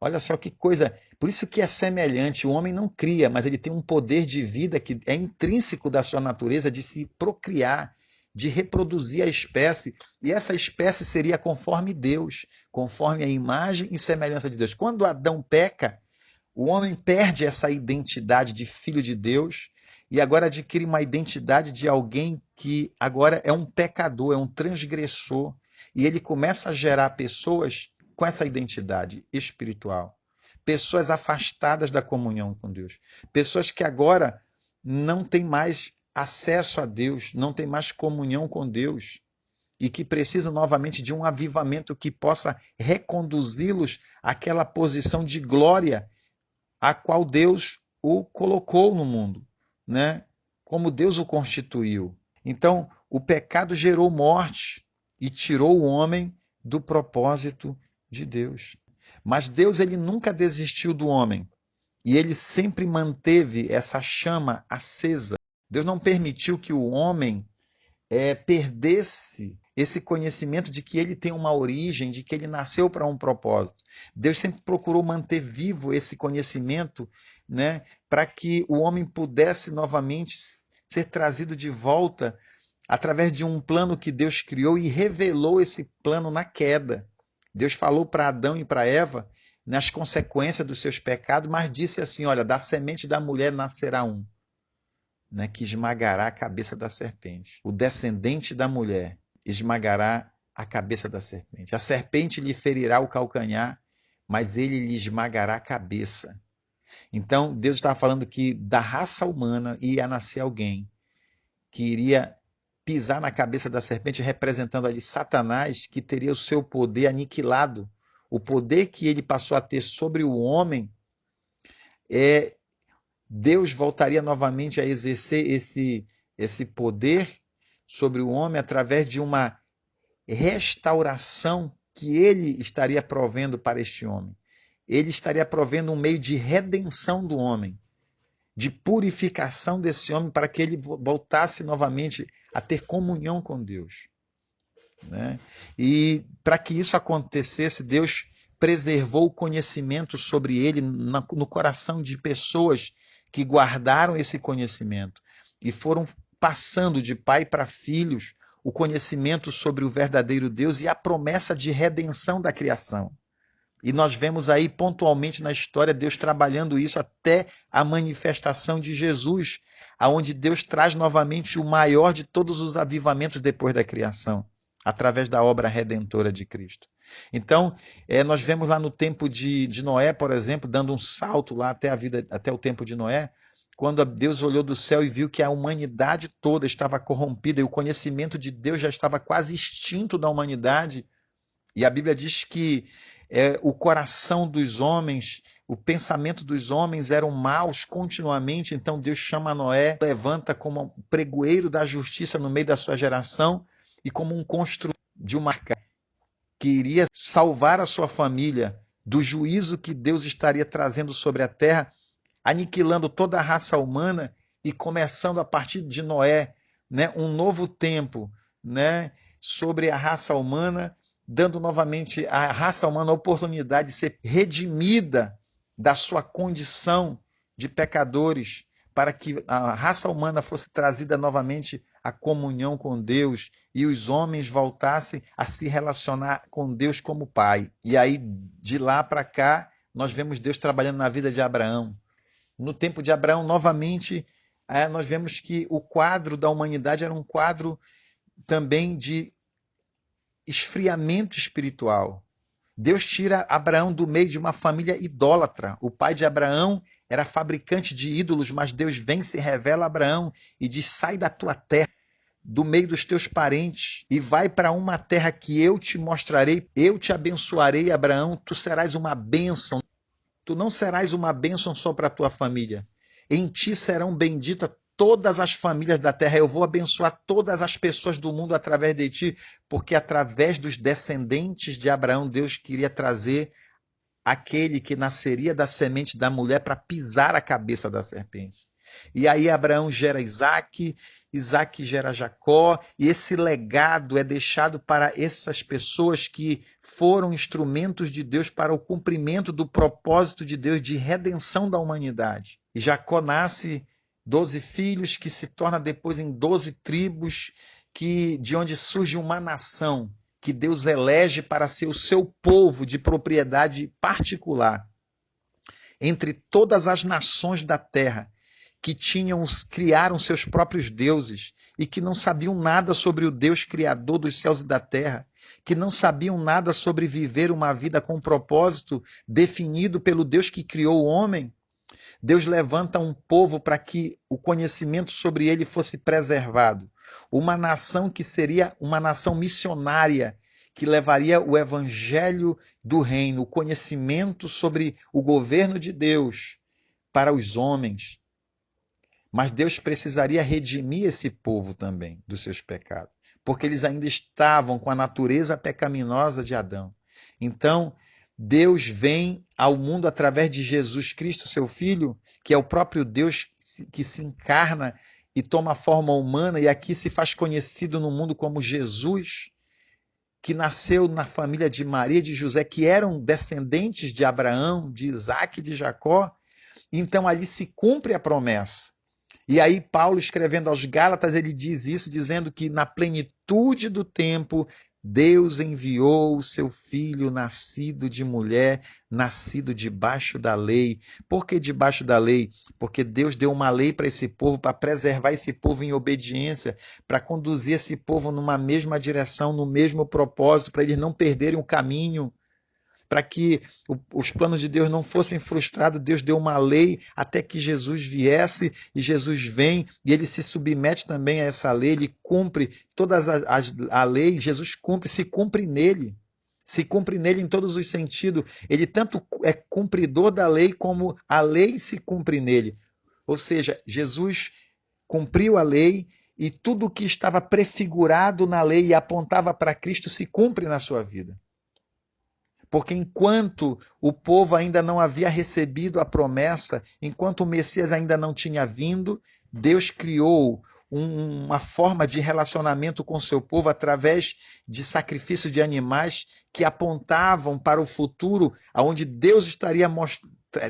Olha só que coisa. Por isso que é semelhante. O homem não cria, mas ele tem um poder de vida que é intrínseco da sua natureza de se procriar, de reproduzir a espécie, e essa espécie seria conforme Deus, conforme a imagem e semelhança de Deus. Quando Adão peca, o homem perde essa identidade de filho de Deus e agora adquire uma identidade de alguém que agora é um pecador, é um transgressor, e ele começa a gerar pessoas com essa identidade espiritual, pessoas afastadas da comunhão com Deus, pessoas que agora não têm mais acesso a Deus, não tem mais comunhão com Deus e que precisam novamente de um avivamento que possa reconduzi-los àquela posição de glória a qual Deus o colocou no mundo, né? Como Deus o constituiu. Então, o pecado gerou morte e tirou o homem do propósito de Deus. Mas Deus ele nunca desistiu do homem e ele sempre manteve essa chama acesa. Deus não permitiu que o homem perdesse esse conhecimento de que ele tem uma origem, de que ele nasceu para um propósito. Deus sempre procurou manter vivo esse conhecimento, né, para que o homem pudesse novamente ser trazido de volta através de um plano que Deus criou e revelou esse plano na queda. Deus falou para Adão e para Eva nas consequências dos seus pecados, mas disse assim, olha, da semente da mulher nascerá um, né, que esmagará a cabeça da serpente. O descendente da mulher esmagará a cabeça da serpente. A serpente lhe ferirá o calcanhar, mas ele lhe esmagará a cabeça. Então, Deus estava falando que da raça humana ia nascer alguém que iria pisar na cabeça da serpente, representando ali Satanás, que teria o seu poder aniquilado. O poder que ele passou a ter sobre o homem Deus voltaria novamente a exercer esse poder sobre o homem através de uma restauração que ele estaria provendo para este homem. Ele estaria provendo um meio de redenção do homem, de purificação desse homem para que ele voltasse novamente a ter comunhão com Deus, né? E para que isso acontecesse, Deus preservou o conhecimento sobre ele no coração de pessoas que guardaram esse conhecimento e foram passando de pai para filhos o conhecimento sobre o verdadeiro Deus e a promessa de redenção da criação. E nós vemos aí pontualmente na história Deus trabalhando isso até a manifestação de Jesus, aonde Deus traz novamente o maior de todos os avivamentos depois da criação, através da obra redentora de Cristo. Então, nós vemos lá no tempo de Noé, por exemplo, dando um salto lá até o tempo de Noé, quando Deus olhou do céu e viu que a humanidade toda estava corrompida e o conhecimento de Deus já estava quase extinto da humanidade. E a Bíblia diz que o coração dos homens, o pensamento dos homens eram maus continuamente. Então Deus chama Noé, levanta como um pregoeiro da justiça no meio da sua geração e como um construtor de uma arca que iria salvar a sua família do juízo que Deus estaria trazendo sobre a terra, aniquilando toda a raça humana e começando a partir de Noé, né, um novo tempo, né, sobre a raça humana, dando novamente à raça humana a oportunidade de ser redimida da sua condição de pecadores, para que a raça humana fosse trazida novamente à comunhão com Deus e os homens voltassem a se relacionar com Deus como Pai. E aí, de lá para cá, nós vemos Deus trabalhando na vida de Abraão. No tempo de Abraão, novamente, nós vemos que o quadro da humanidade era um quadro também de esfriamento espiritual. Deus tira Abraão do meio de uma família idólatra. O pai de Abraão era fabricante de ídolos, mas Deus vem e se revela a Abraão e diz: sai da tua terra, do meio dos teus parentes, e vai para uma terra que eu te mostrarei, eu te abençoarei, Abraão, tu serás uma bênção. Tu não serás uma bênção só para a tua família. Em ti serão benditas todas as famílias da terra. Eu vou abençoar todas as pessoas do mundo através de ti, porque através dos descendentes de Abraão, Deus queria trazer aquele que nasceria da semente da mulher para pisar a cabeça da serpente. E aí Abraão gera Isaac, Isaac gera Jacó, e esse legado é deixado para essas pessoas que foram instrumentos de Deus para o cumprimento do propósito de Deus de redenção da humanidade. E Jacó nasce 12 filhos, que se torna depois em 12 tribos, de onde surge uma nação que Deus elege para ser o seu povo de propriedade particular. Entre todas as nações da terra, que criaram seus próprios deuses e que não sabiam nada sobre o Deus criador dos céus e da terra, que não sabiam nada sobre viver uma vida com um propósito definido pelo Deus que criou o homem, Deus levanta um povo para que o conhecimento sobre ele fosse preservado. Uma nação que seria uma nação missionária, que levaria o evangelho do reino, o conhecimento sobre o governo de Deus para os homens. Mas Deus precisaria redimir esse povo também dos seus pecados, porque eles ainda estavam com a natureza pecaminosa de Adão. Então, Deus vem ao mundo através de Jesus Cristo, seu Filho, que é o próprio Deus que se encarna e toma forma humana, e aqui se faz conhecido no mundo como Jesus, que nasceu na família de Maria e de José, que eram descendentes de Abraão, de Isaac e de Jacó. Então ali se cumpre a promessa. E aí Paulo, escrevendo aos Gálatas, ele diz isso, dizendo que na plenitude do tempo, Deus enviou o seu filho nascido de mulher, nascido debaixo da lei. Por que debaixo da lei? Porque Deus deu uma lei para esse povo, para preservar esse povo em obediência, para conduzir esse povo numa mesma direção, no mesmo propósito, para eles não perderem o caminho. Para que os planos de Deus não fossem frustrados, Deus deu uma lei até que Jesus viesse, e Jesus vem, e ele se submete também a essa lei, ele cumpre a lei, Jesus se cumpre nele em todos os sentidos. Ele tanto é cumpridor da lei, como a lei se cumpre nele. Ou seja, Jesus cumpriu a lei, e tudo o que estava prefigurado na lei e apontava para Cristo se cumpre na sua vida. Porque enquanto o povo ainda não havia recebido a promessa, enquanto o Messias ainda não tinha vindo, Deus criou uma forma de relacionamento com o seu povo através de sacrifício de animais que apontavam para o futuro, onde Deus estaria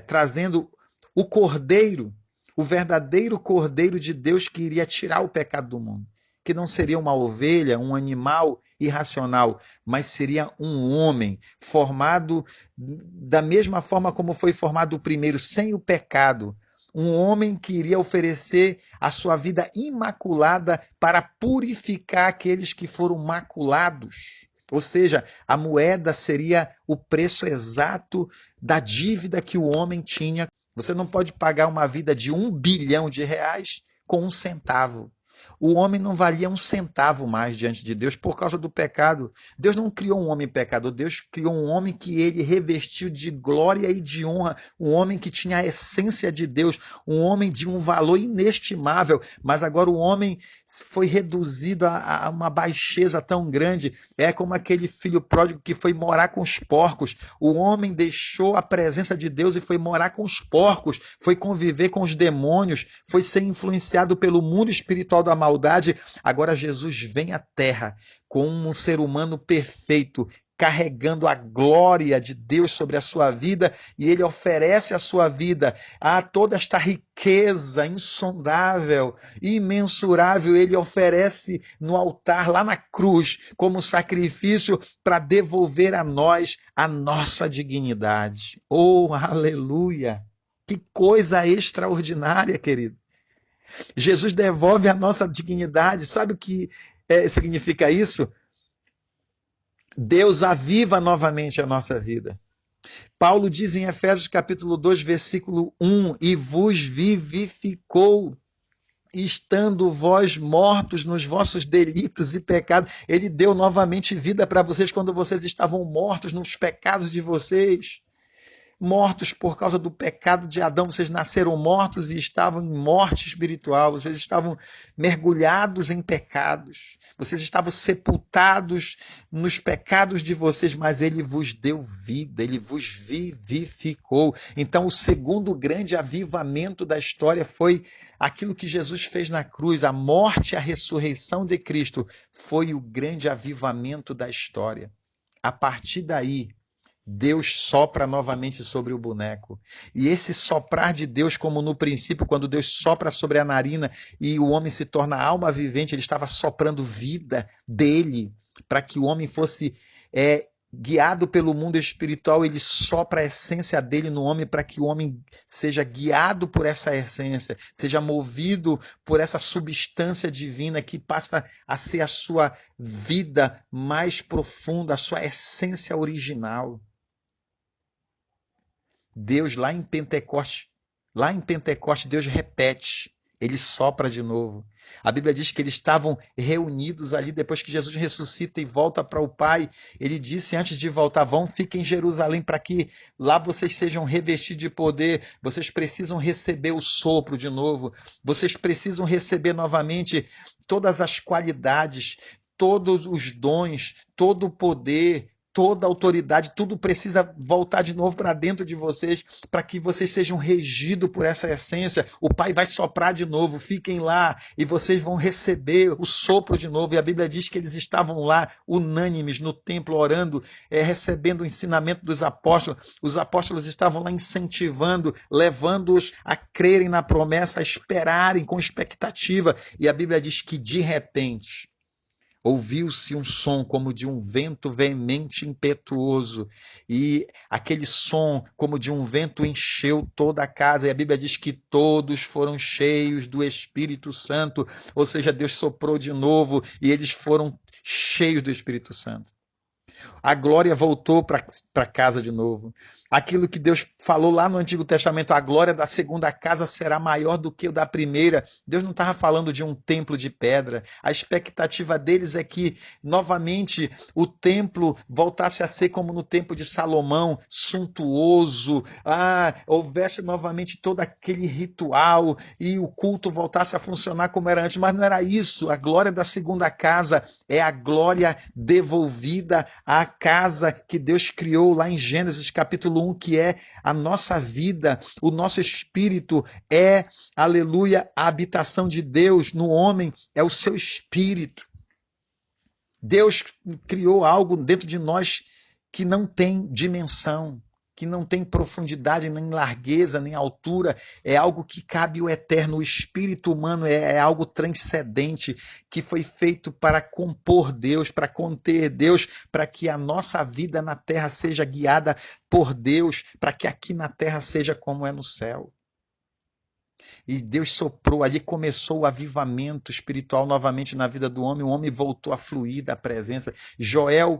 trazendo o Cordeiro, o verdadeiro Cordeiro de Deus que iria tirar o pecado do mundo. que não seria uma ovelha, um animal irracional, mas seria um homem formado da mesma forma como foi formado o primeiro, sem o pecado. Um homem que iria oferecer a sua vida imaculada para purificar aqueles que foram maculados. Ou seja, a moeda seria o preço exato da dívida que o homem tinha. Você não pode pagar uma vida de R$ 1 bilhão com 1 centavo. O homem não valia 1 centavo mais diante de Deus por causa do pecado. Deus não criou um homem pecador, Deus criou um homem que ele revestiu de glória e de honra, um homem que tinha a essência de Deus, um homem de um valor inestimável, mas agora o homem foi reduzido a uma baixeza tão grande. É como aquele filho pródigo que foi morar com os porcos. O homem deixou a presença de Deus e foi morar com os porcos, foi conviver com os demônios, foi ser influenciado pelo mundo espiritual da maldade. Agora Jesus vem à terra como um ser humano perfeito, carregando a glória de Deus sobre a sua vida, e ele oferece a sua vida a toda esta riqueza insondável, imensurável, ele oferece no altar, lá na cruz, como sacrifício para devolver a nós a nossa dignidade. Oh, aleluia! Que coisa extraordinária, querido. Jesus devolve a nossa dignidade. Sabe o que significa isso? Deus aviva novamente a nossa vida. Paulo diz em Efésios capítulo 2, versículo 1, e vos vivificou, estando vós mortos nos vossos delitos e pecados. Ele deu novamente vida para vocês quando vocês estavam mortos nos pecados de vocês. Mortos por causa do pecado de Adão, vocês nasceram mortos e estavam em morte espiritual, vocês estavam mergulhados em pecados, vocês estavam sepultados nos pecados de vocês, mas ele vos deu vida, ele vos vivificou. Então o segundo grande avivamento da história foi aquilo que Jesus fez na cruz, a morte e a ressurreição de Cristo foi o grande avivamento da história. A partir daí, Deus sopra novamente sobre o boneco. E esse soprar de Deus, como no princípio, quando Deus sopra sobre a narina e o homem se torna alma vivente, ele estava soprando vida dele para que o homem fosse guiado pelo mundo espiritual. Ele sopra a essência dele no homem para que o homem seja guiado por essa essência, seja movido por essa substância divina que passa a ser a sua vida mais profunda, a sua essência original. Deus lá em Pentecoste, Deus repete, ele sopra de novo. A Bíblia diz que eles estavam reunidos ali depois que Jesus ressuscita e volta para o Pai. Ele disse antes de voltar, fiquem em Jerusalém para que lá vocês sejam revestidos de poder. Vocês precisam receber o sopro de novo. Vocês precisam receber novamente todas as qualidades, todos os dons, todo o poder, toda a autoridade, tudo precisa voltar de novo para dentro de vocês, para que vocês sejam regidos por essa essência. O Pai vai soprar de novo, fiquem lá e vocês vão receber o sopro de novo. E a Bíblia diz que eles estavam lá, unânimes, no templo, orando, recebendo o ensinamento dos apóstolos. Os apóstolos estavam lá incentivando, levando-os a crerem na promessa, a esperarem com expectativa. E a Bíblia diz que, de repente, ouviu-se um som como de um vento veemente e impetuoso, e aquele som como de um vento encheu toda a casa, e a Bíblia diz que todos foram cheios do Espírito Santo, ou seja, Deus soprou de novo e eles foram cheios do Espírito Santo. A glória voltou para casa de novo. Aquilo que Deus falou lá no Antigo Testamento, a glória da segunda casa será maior do que o da primeira. Deus não estava falando de um templo de pedra. A expectativa deles é que, novamente, o templo voltasse a ser como no tempo de Salomão, suntuoso, houvesse novamente todo aquele ritual e o culto voltasse a funcionar como era antes. Mas não era isso. A glória da segunda casa é a glória devolvida à casa que Deus criou lá em Gênesis capítulo 1, que é a nossa vida, o nosso espírito é, aleluia, a habitação de Deus no homem, é o seu espírito. Deus criou algo dentro de nós que não tem dimensão, que não tem profundidade, nem largueza, nem altura, é algo que cabe ao eterno. O espírito humano é algo transcendente, que foi feito para compor Deus, para conter Deus, para que a nossa vida na terra seja guiada por Deus, para que aqui na terra seja como é no céu. E Deus soprou, ali começou o avivamento espiritual novamente na vida do homem, o homem voltou a fluir da presença.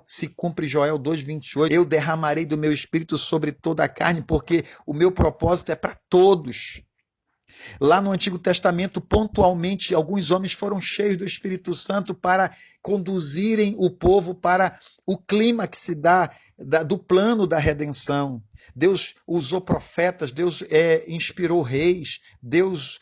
Se cumpre Joel 2,28, eu derramarei do meu espírito sobre toda a carne, porque o meu propósito é para todos. Lá no Antigo Testamento, pontualmente, alguns homens foram cheios do Espírito Santo para conduzirem o povo para o clímax do plano da redenção. Deus usou profetas, Deus inspirou reis, Deus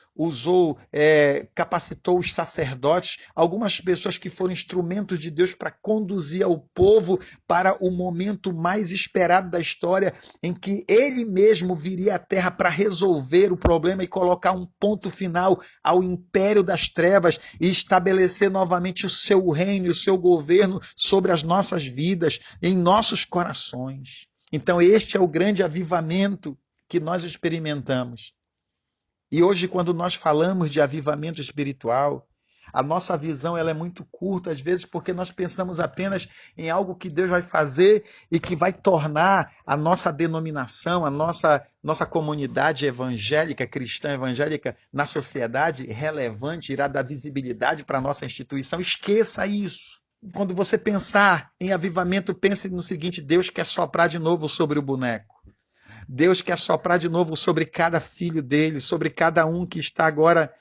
capacitou os sacerdotes, algumas pessoas que foram instrumentos de Deus para conduzir o povo para o momento mais esperado da história, em que ele mesmo viria à terra para resolver o problema e colocar um ponto final ao império das trevas e estabelecer novamente o seu reino e o seu governo sobre as nossas vidas, em nossos corações. Então este é o grande avivamento que nós experimentamos. E hoje, quando nós falamos de avivamento espiritual, a nossa visão ela é muito curta, às vezes, porque nós pensamos apenas em algo que Deus vai fazer e que vai tornar a nossa denominação, a nossa comunidade evangélica, cristã evangélica, na sociedade relevante, irá dar visibilidade para a nossa instituição. Esqueça isso. Quando você pensar em avivamento, pense no seguinte: Deus quer soprar de novo sobre o boneco. Deus quer soprar de novo sobre cada filho dele, sobre cada um que está agora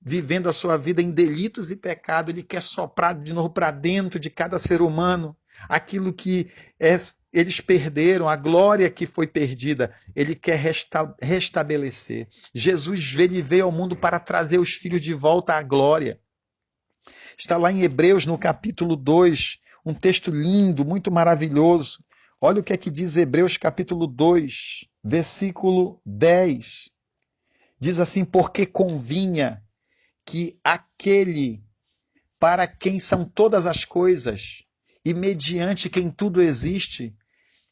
vivendo a sua vida em delitos e pecado. Ele quer soprar de novo para dentro de cada ser humano aquilo que eles perderam, a glória que foi perdida. Ele quer restabelecer. Jesus veio ao mundo para trazer os filhos de volta à glória. Está lá em Hebreus, no capítulo 2, um texto lindo, muito maravilhoso. Olha o que é que diz Hebreus capítulo 2, versículo 10. Diz assim: porque convinha que aquele para quem são todas as coisas e mediante quem tudo existe,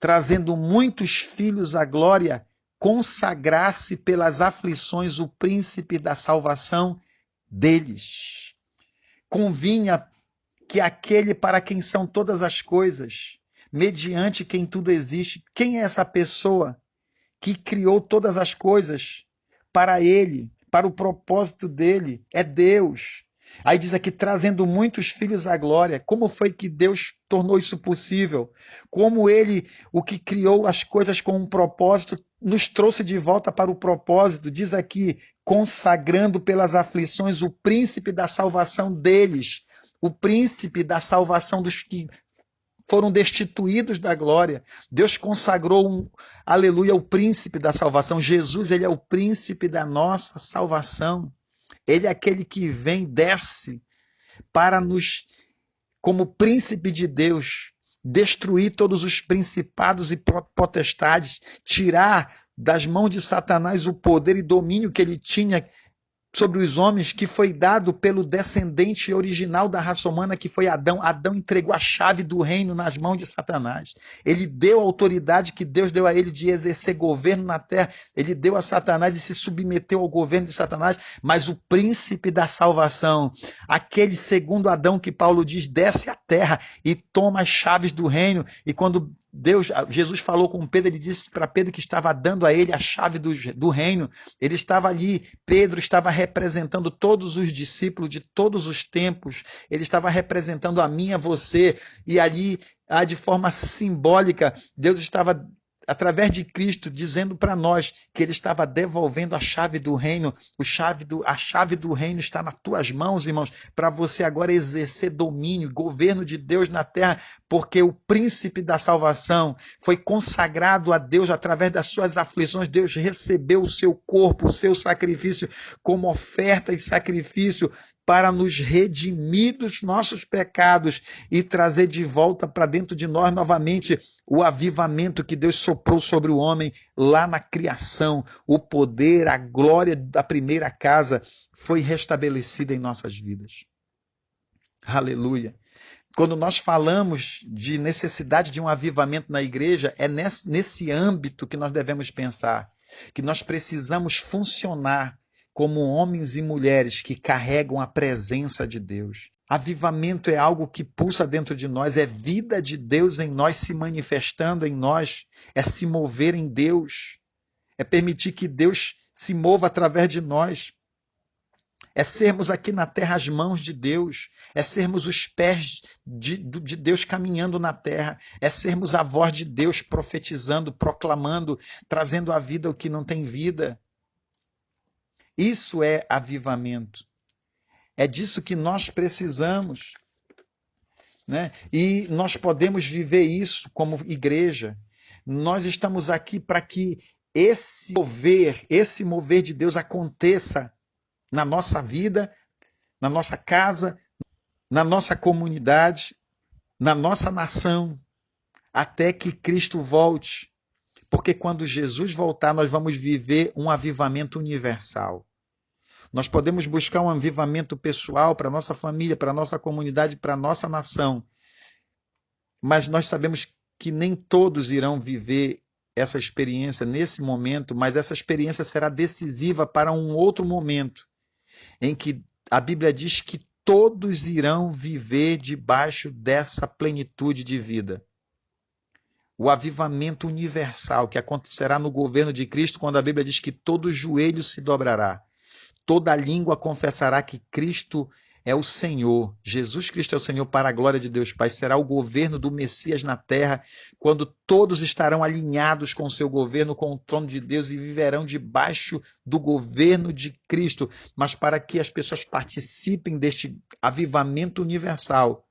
trazendo muitos filhos à glória, consagrasse pelas aflições o príncipe da salvação deles. Convinha que aquele para quem são todas as coisas, mediante quem tudo existe. Quem é essa pessoa que criou todas as coisas para ele, para o propósito dele? É Deus. Aí diz aqui, trazendo muitos filhos à glória. Como foi que Deus tornou isso possível? Como ele, o que criou as coisas com um propósito, nos trouxe de volta para o propósito. Diz aqui, consagrando pelas aflições o príncipe da salvação deles. O príncipe da salvação dos que foram destituídos da glória. Deus consagrou aleluia, o príncipe da salvação. Jesus, ele é o príncipe da nossa salvação. Ele é aquele que vem, desce para nos, como príncipe de Deus, destruir todos os principados e potestades, tirar das mãos de Satanás o poder e domínio que ele tinha sobre os homens, que foi dado pelo descendente original da raça humana, que foi Adão. Adão entregou a chave do reino nas mãos de Satanás. Ele deu a autoridade que Deus deu a ele de exercer governo na terra. Ele deu a Satanás e se submeteu ao governo de Satanás. Mas o príncipe da salvação, aquele segundo Adão que Paulo diz, desce à terra e toma as chaves do reino. E quando Jesus falou com Pedro, ele disse para Pedro que estava dando a ele a chave do reino. Ele estava ali, Pedro estava representando todos os discípulos de todos os tempos. Ele estava representando a mim, a você. E ali, de forma simbólica, Deus estava, através de Cristo, dizendo para nós que ele estava devolvendo a chave do reino. A chave do reino está nas tuas mãos, irmãos, para você agora exercer domínio, governo de Deus na terra, porque o príncipe da salvação foi consagrado a Deus através das suas aflições. Deus recebeu o seu corpo, o seu sacrifício como oferta e sacrifício para nos redimir dos nossos pecados e trazer de volta para dentro de nós novamente o avivamento que Deus soprou sobre o homem lá na criação. O poder, a glória da primeira casa foi restabelecida em nossas vidas. Aleluia. Quando nós falamos de necessidade de um avivamento na igreja, é nesse âmbito que nós devemos pensar, que nós precisamos funcionar como homens e mulheres que carregam a presença de Deus. Avivamento é algo que pulsa dentro de nós, é vida de Deus em nós se manifestando em nós, é se mover em Deus, é permitir que Deus se mova através de nós. É sermos aqui na terra as mãos de Deus, é sermos os pés de Deus caminhando na terra, é sermos a voz de Deus profetizando, proclamando, trazendo à vida o que não tem vida. Isso é avivamento. É disso que nós precisamos, né? E nós podemos viver isso como igreja. Nós estamos aqui para que esse mover de Deus aconteça na nossa vida, na nossa casa, na nossa comunidade, na nossa nação, até que Cristo volte. Porque quando Jesus voltar, nós vamos viver um avivamento universal. Nós podemos buscar um avivamento pessoal para a nossa família, para a nossa comunidade, para a nossa nação. Mas nós sabemos que nem todos irão viver essa experiência nesse momento, mas essa experiência será decisiva para um outro momento, em que a Bíblia diz que todos irão viver debaixo dessa plenitude de vida. O avivamento universal que acontecerá no governo de Cristo, quando a Bíblia diz que todo joelho se dobrará, toda língua confessará que Cristo é o Senhor, Jesus Cristo é o Senhor, para a glória de Deus Pai. Será o governo do Messias na terra, quando todos estarão alinhados com o seu governo, com o trono de Deus, e viverão debaixo do governo de Cristo. Mas para que as pessoas participem deste avivamento universal,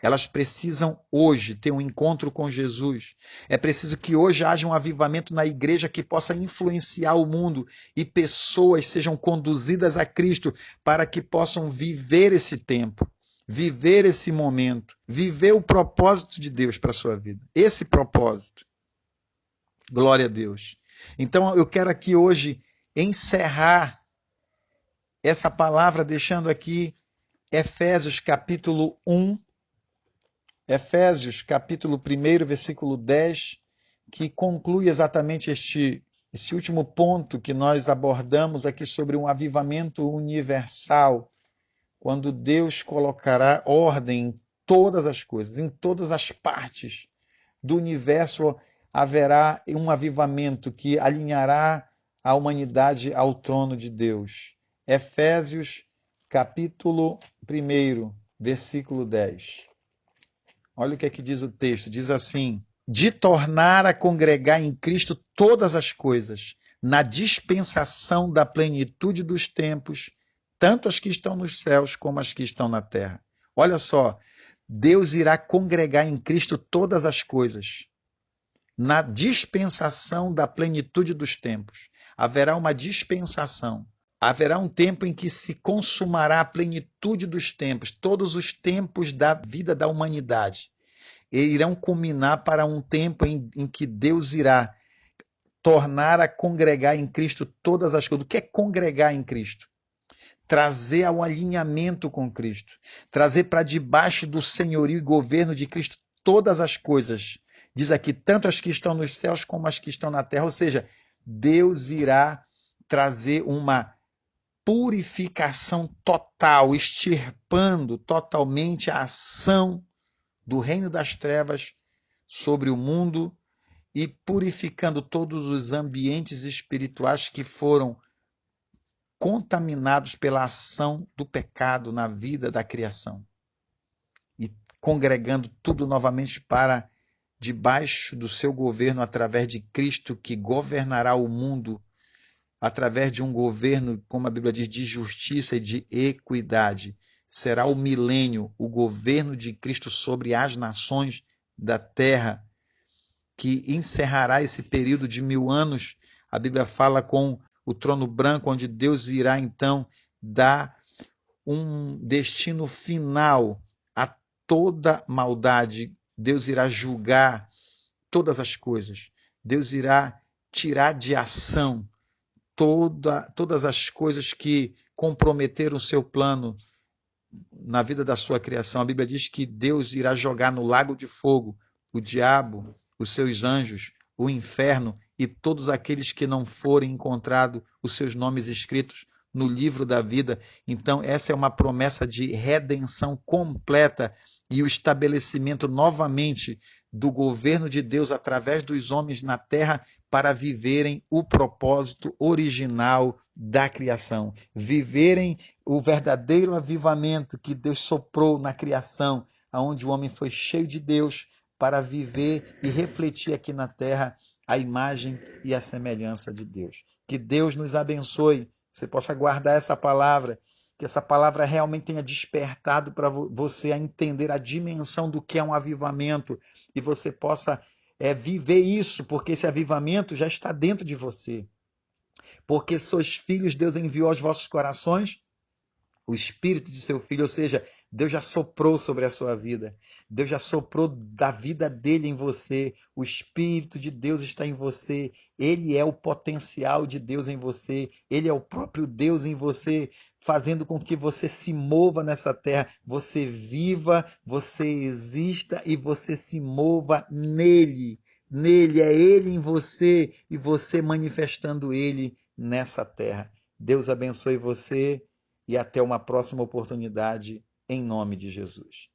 elas precisam hoje ter um encontro com Jesus. É preciso que hoje haja um avivamento na igreja que possa influenciar o mundo e pessoas sejam conduzidas a Cristo para que possam viver esse tempo, viver esse momento, viver o propósito de Deus para a sua vida. Esse propósito. Glória a Deus. Então eu quero aqui hoje encerrar essa palavra deixando aqui Efésios capítulo 1, Efésios, capítulo 1, versículo 10, que conclui exatamente esse último ponto que nós abordamos aqui sobre um avivamento universal, quando Deus colocará ordem em todas as coisas, em todas as partes do universo haverá um avivamento que alinhará a humanidade ao trono de Deus. Efésios, capítulo 1, versículo 10. Olha o que é que diz o texto. Diz assim: de tornar a congregar em Cristo todas as coisas, na dispensação da plenitude dos tempos, tanto as que estão nos céus como as que estão na terra. Olha só, Deus irá congregar em Cristo todas as coisas, na dispensação da plenitude dos tempos. Haverá uma dispensação. Haverá um tempo em que se consumará a plenitude dos tempos, todos os tempos da vida da humanidade. E irão culminar para um tempo em que Deus irá tornar a congregar em Cristo todas as coisas. O que é congregar em Cristo? Trazer ao alinhamento com Cristo. Trazer para debaixo do senhorio e governo de Cristo todas as coisas. Diz aqui, tanto as que estão nos céus como as que estão na terra. Ou seja, Deus irá trazer uma purificação total, extirpando totalmente a ação do reino das trevas sobre o mundo e purificando todos os ambientes espirituais que foram contaminados pela ação do pecado na vida da criação. E congregando tudo novamente para debaixo do seu governo através de Cristo, que governará o mundo através de um governo, como a Bíblia diz, de justiça e de equidade. Será o milênio, o governo de Cristo sobre as nações da terra, que encerrará esse período de 1000 anos. A Bíblia fala com o trono branco, onde Deus irá então dar um destino final a toda maldade. Deus irá julgar todas as coisas. Deus irá tirar de ação todas as coisas que comprometeram o seu plano na vida da sua criação. A Bíblia diz que Deus irá jogar no lago de fogo o diabo, os seus anjos, o inferno e todos aqueles que não forem encontrados os seus nomes escritos no livro da vida. Então, essa é uma promessa de redenção completa e o estabelecimento novamente do governo de Deus através dos homens na terra para viverem o propósito original da criação, viverem o verdadeiro avivamento que Deus soprou na criação, aonde o homem foi cheio de Deus para viver e refletir aqui na terra a imagem e a semelhança de Deus. Que Deus nos abençoe, você possa guardar essa palavra, que essa palavra realmente tenha despertado para você a entender a dimensão do que é um avivamento e você possa viver isso, porque esse avivamento já está dentro de você. Porque sois filhos, Deus enviou aos vossos corações o Espírito de seu Filho, ou seja, Deus já soprou sobre a sua vida. Deus já soprou da vida dele em você. O Espírito de Deus está em você. Ele é o potencial de Deus em você. Ele é o próprio Deus em você, fazendo com que você se mova nessa terra, você viva, você exista e você se mova nele. Nele, é ele em você e você manifestando ele nessa terra. Deus abençoe você e até uma próxima oportunidade, em nome de Jesus.